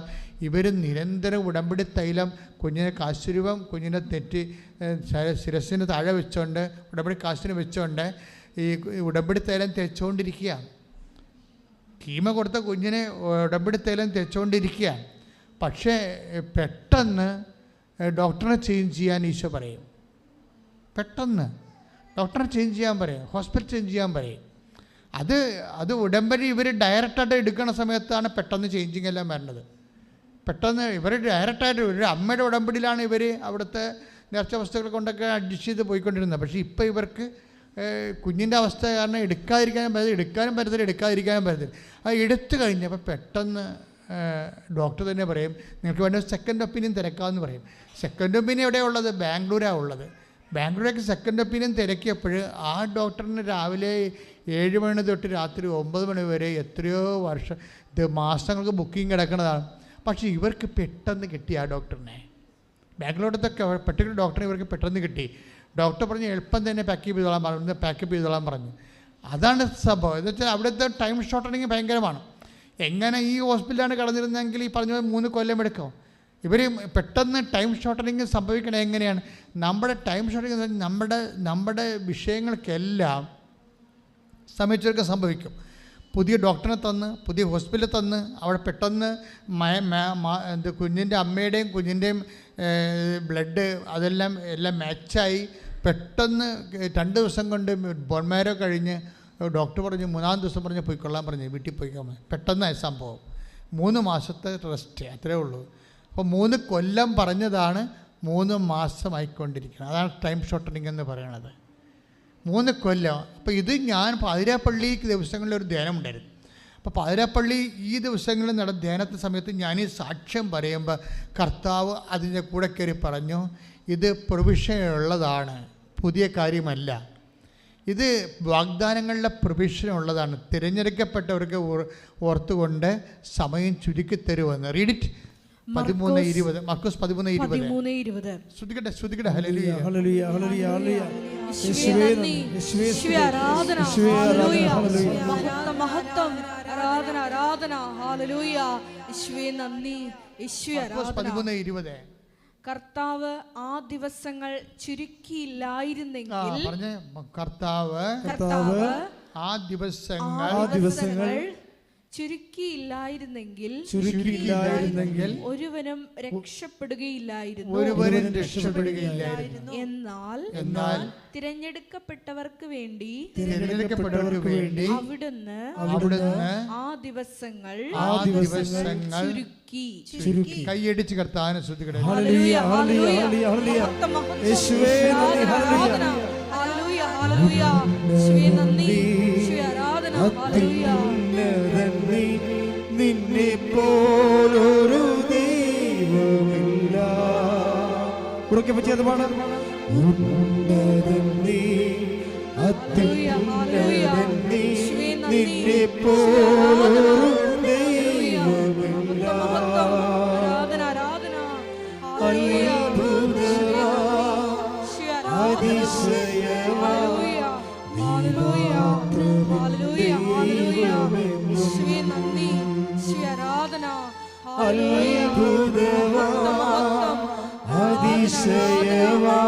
ഇവർ നിരന്തരം ഉടമ്പടി തൈലം കുഞ്ഞിനെ കാശുരൂപം കുഞ്ഞിനെ ശിരസിന് താഴെ വെച്ചുകൊണ്ട് ഉടമ്പടി കാശിന് വെച്ചുകൊണ്ട് ഈ ഉടമ്പടി തൈലം തേച്ചുകൊണ്ടിരിക്കുക. കീമോ കൊടുത്ത കുഞ്ഞിനെ ഉടമ്പടി തൈലം തേച്ചുകൊണ്ടിരിക്കുക. പക്ഷേ പെട്ടെന്ന് ഡോക്ടറെ ചേഞ്ച് ചെയ്യാൻ ഈശോ പറയും. പെട്ടെന്ന് ഡോക്ടറെ ചേഞ്ച് ചെയ്യാൻ പറയും, ഹോസ്പിറ്റൽ ചേഞ്ച് ചെയ്യാൻ പറയും. അത് ഉടമ്പടി ഇവർ ഡയറക്റ്റായിട്ട് എടുക്കുന്ന സമയത്താണ് പെട്ടെന്ന് ചേഞ്ചിങ് എല്ലാം വരുന്നത്. പെട്ടെന്ന് ഇവർ ഡയറക്റ്റായിട്ട് ഒരു അമ്മയുടെ ഉടമ്പടിയിലാണ് ഇവർ അവിടുത്തെ നേർച്ച വസ്തുക്കൾ കൊണ്ടൊക്കെ അഡ്ജസ്റ്റ് ചെയ്ത് പോയിക്കൊണ്ടിരുന്നത്. പക്ഷേ ഇപ്പോൾ ഇവർക്ക് കുഞ്ഞിൻ്റെ അവസ്ഥ കാരണം എടുക്കാതിരിക്കാനും പറ്റത്തില്ല. അത് എടുത്തു കഴിഞ്ഞപ്പോൾ പെട്ടെന്ന് ഡോക്ടർ തന്നെ പറയും നിങ്ങൾക്ക് വേണ്ട സെക്കൻഡ് ഒപ്പീനിയൻ തിരക്കാമെന്ന് പറയും. സെക്കൻഡ് ഒപ്പീനിയൻ എവിടെയാണ് ഉള്ളത്? ബാംഗ്ലൂരാണ് ഉള്ളത്. ബാംഗ്ലൂരേക്ക് സെക്കൻഡ് ഒപ്പീനിയൻ തിരക്കിയപ്പോൾ ആ ഡോക്ടറിന് രാവിലെ 7 മണി തൊട്ട് രാത്രി 9 മണി വരെ എത്രയോ വർഷം, ഇത് മാസങ്ങൾക്ക് ബുക്കിംഗ് കിടക്കുന്നതാണ്. പക്ഷേ ഇവർക്ക് പെട്ടെന്ന് കിട്ടി ആ ഡോക്ടറിനെ. ബാംഗ്ലൂരത്തൊക്കെ പെർട്ടിക്കുലർ ഡോക്ടറെ ഇവർക്ക് പെട്ടെന്ന് കിട്ടി. ഡോക്ടർ പറഞ്ഞ് എളുപ്പം തന്നെ പാക്കപ്പ് ചെയ്തോളാൻ പറഞ്ഞു. അതാണ് സംഭവം. എന്ന് വെച്ചാൽ അവിടുത്തെ ടൈം ഷോർട്ടനിങ് ഭയങ്കരമാണ്. എങ്ങനെ ഈ ഹോസ്പിറ്റലാണ് കടന്നിരുന്നെങ്കിൽ ഈ പറഞ്ഞ 3 കൊല്ലം എടുക്കും. ഇവർ പെട്ടെന്ന് ടൈം ഷോർട്ടനിങ് സംഭവിക്കണത് എങ്ങനെയാണ്? നമ്മുടെ ടൈം ഷോർട്ടനിങ് നമ്മുടെ വിഷയങ്ങൾക്കെല്ലാം സമയച്ചൊക്കെ സംഭവിക്കും. പുതിയ ഡോക്ടറെ തന്ന്, പുതിയ ഹോസ്പിറ്റലിൽ തന്ന്, അവിടെ പെട്ടെന്ന് കുഞ്ഞിൻ്റെ അമ്മയുടെയും കുഞ്ഞിൻ്റെയും ബ്ലഡ് എല്ലാം മാച്ചായി പെട്ടെന്ന് 2 ദിവസം കൊണ്ട് ബോൺമാരോ കഴിഞ്ഞ് ഡോക്ടർ പറഞ്ഞു 3-ാം ദിവസം പറഞ്ഞ് പോയിക്കൊള്ളാൻ പറഞ്ഞു, വീട്ടിൽ പോയിക്കാൻ. പെട്ടെന്നായ സംഭവം. 3 മാസത്തെ റെസ്റ്റ്, അത്രേ ഉള്ളൂ. അപ്പോൾ 3 കൊല്ലം പറഞ്ഞതാണ് 3 മാസമായിക്കൊണ്ടിരിക്കുന്നത്. അതാണ് ടൈം ഷോർട്ടനിങ് എന്ന് പറയണത്. 3 കൊല്ലം. അപ്പോൾ ഇത് ഞാൻ പാതിരാപ്പള്ളി ദിവസങ്ങളിൽ ഒരു ധ്യാനം ഉണ്ടായിരുന്നു. അപ്പോൾ പാതിരാപ്പള്ളി ഈ ദിവസങ്ങളിൽ നടന്ന ധ്യാനത്തെ സമയത്ത് ഞാൻ ഈ സാക്ഷ്യം പറയുമ്പോൾ കർത്താവ് അതിൻ്റെ കൂടെ കയറി പറഞ്ഞു, ഇത് പ്രൊവിഷനുള്ളതാണ്, പുതിയ കാര്യമല്ല. ഇത് വാഗ്ദാനങ്ങളുടെ പ്രൊവിഷൻ ഉള്ളതാണ്. തിരഞ്ഞെടുക്കപ്പെട്ടവർക്ക് ഓർത്തുകൊണ്ട് സമയം ചുരുക്കി തരുമെന്ന്. Read it. 13:20 മർക്കോസ് 13:20. ശ്രദ്ധിക്കട്ടെ. ഹല്ലേലൂയ ഹല്ലേലൂയ ഹല്ലേലൂയ ഹല്ലേലൂയ. യേശുവേ നന്ദി, യേശുവേ ആരാധന, ഹല്ലേലൂയ. മഹത്വം, ആരാധന, ഹല്ലേലൂയ. യേശുവേ നന്ദി, യേശുവേ ആരാധന. 13:20. കർത്താവ് ആ ദിവസങ്ങൾ ചുരുക്കിയില്ലായിരുന്നെങ്കിൽ, കർത്താവ് ആ ദിവസങ്ങൾ ചുരുക്കിയില്ലായിരുന്നെങ്കിൽ ഒരുവനും രക്ഷപ്പെടുകയില്ലായിരുന്നു. എന്നാൽ തിരഞ്ഞെടുക്കപ്പെട്ടവർക്ക് വേണ്ടി അവിടുന്ന് ആ ദിവസങ്ങൾ ചുരുക്കി. കൈയടിച്ച് കർത്താവിനെ സ്തുതിക്കട്ടെ. ഹല്ലേലൂയ ഹല്ലേലൂയ ഹല്ലേലൂയ. യേശുവേ ആരാധന, ഹല്ലേലൂയ ഹല്ലേലൂയ. യേശുവേ നന്ദി, യേശുവേ ആരാധന, ഹല്ലേലൂയ. നിന്നെ പോലൊരു ദൈവമില്ല. ഉറക്കെ പറ്റിയത് പാടാം. ഉന്നതൻ നീ, അത്യുന്നതൻ നീ, നിന്നെ പോലൊരു ദൈവമില്ല. ആരാധന, അതിശയമാ, ഹല്ലേലൂയ ഹല്ലേലൂയ ഹല്ലേലൂയ. യേശുവേ നന്ദി, യേശുവേ ആരാധന, ഹല്ലേലൂയ. അതിശയമാ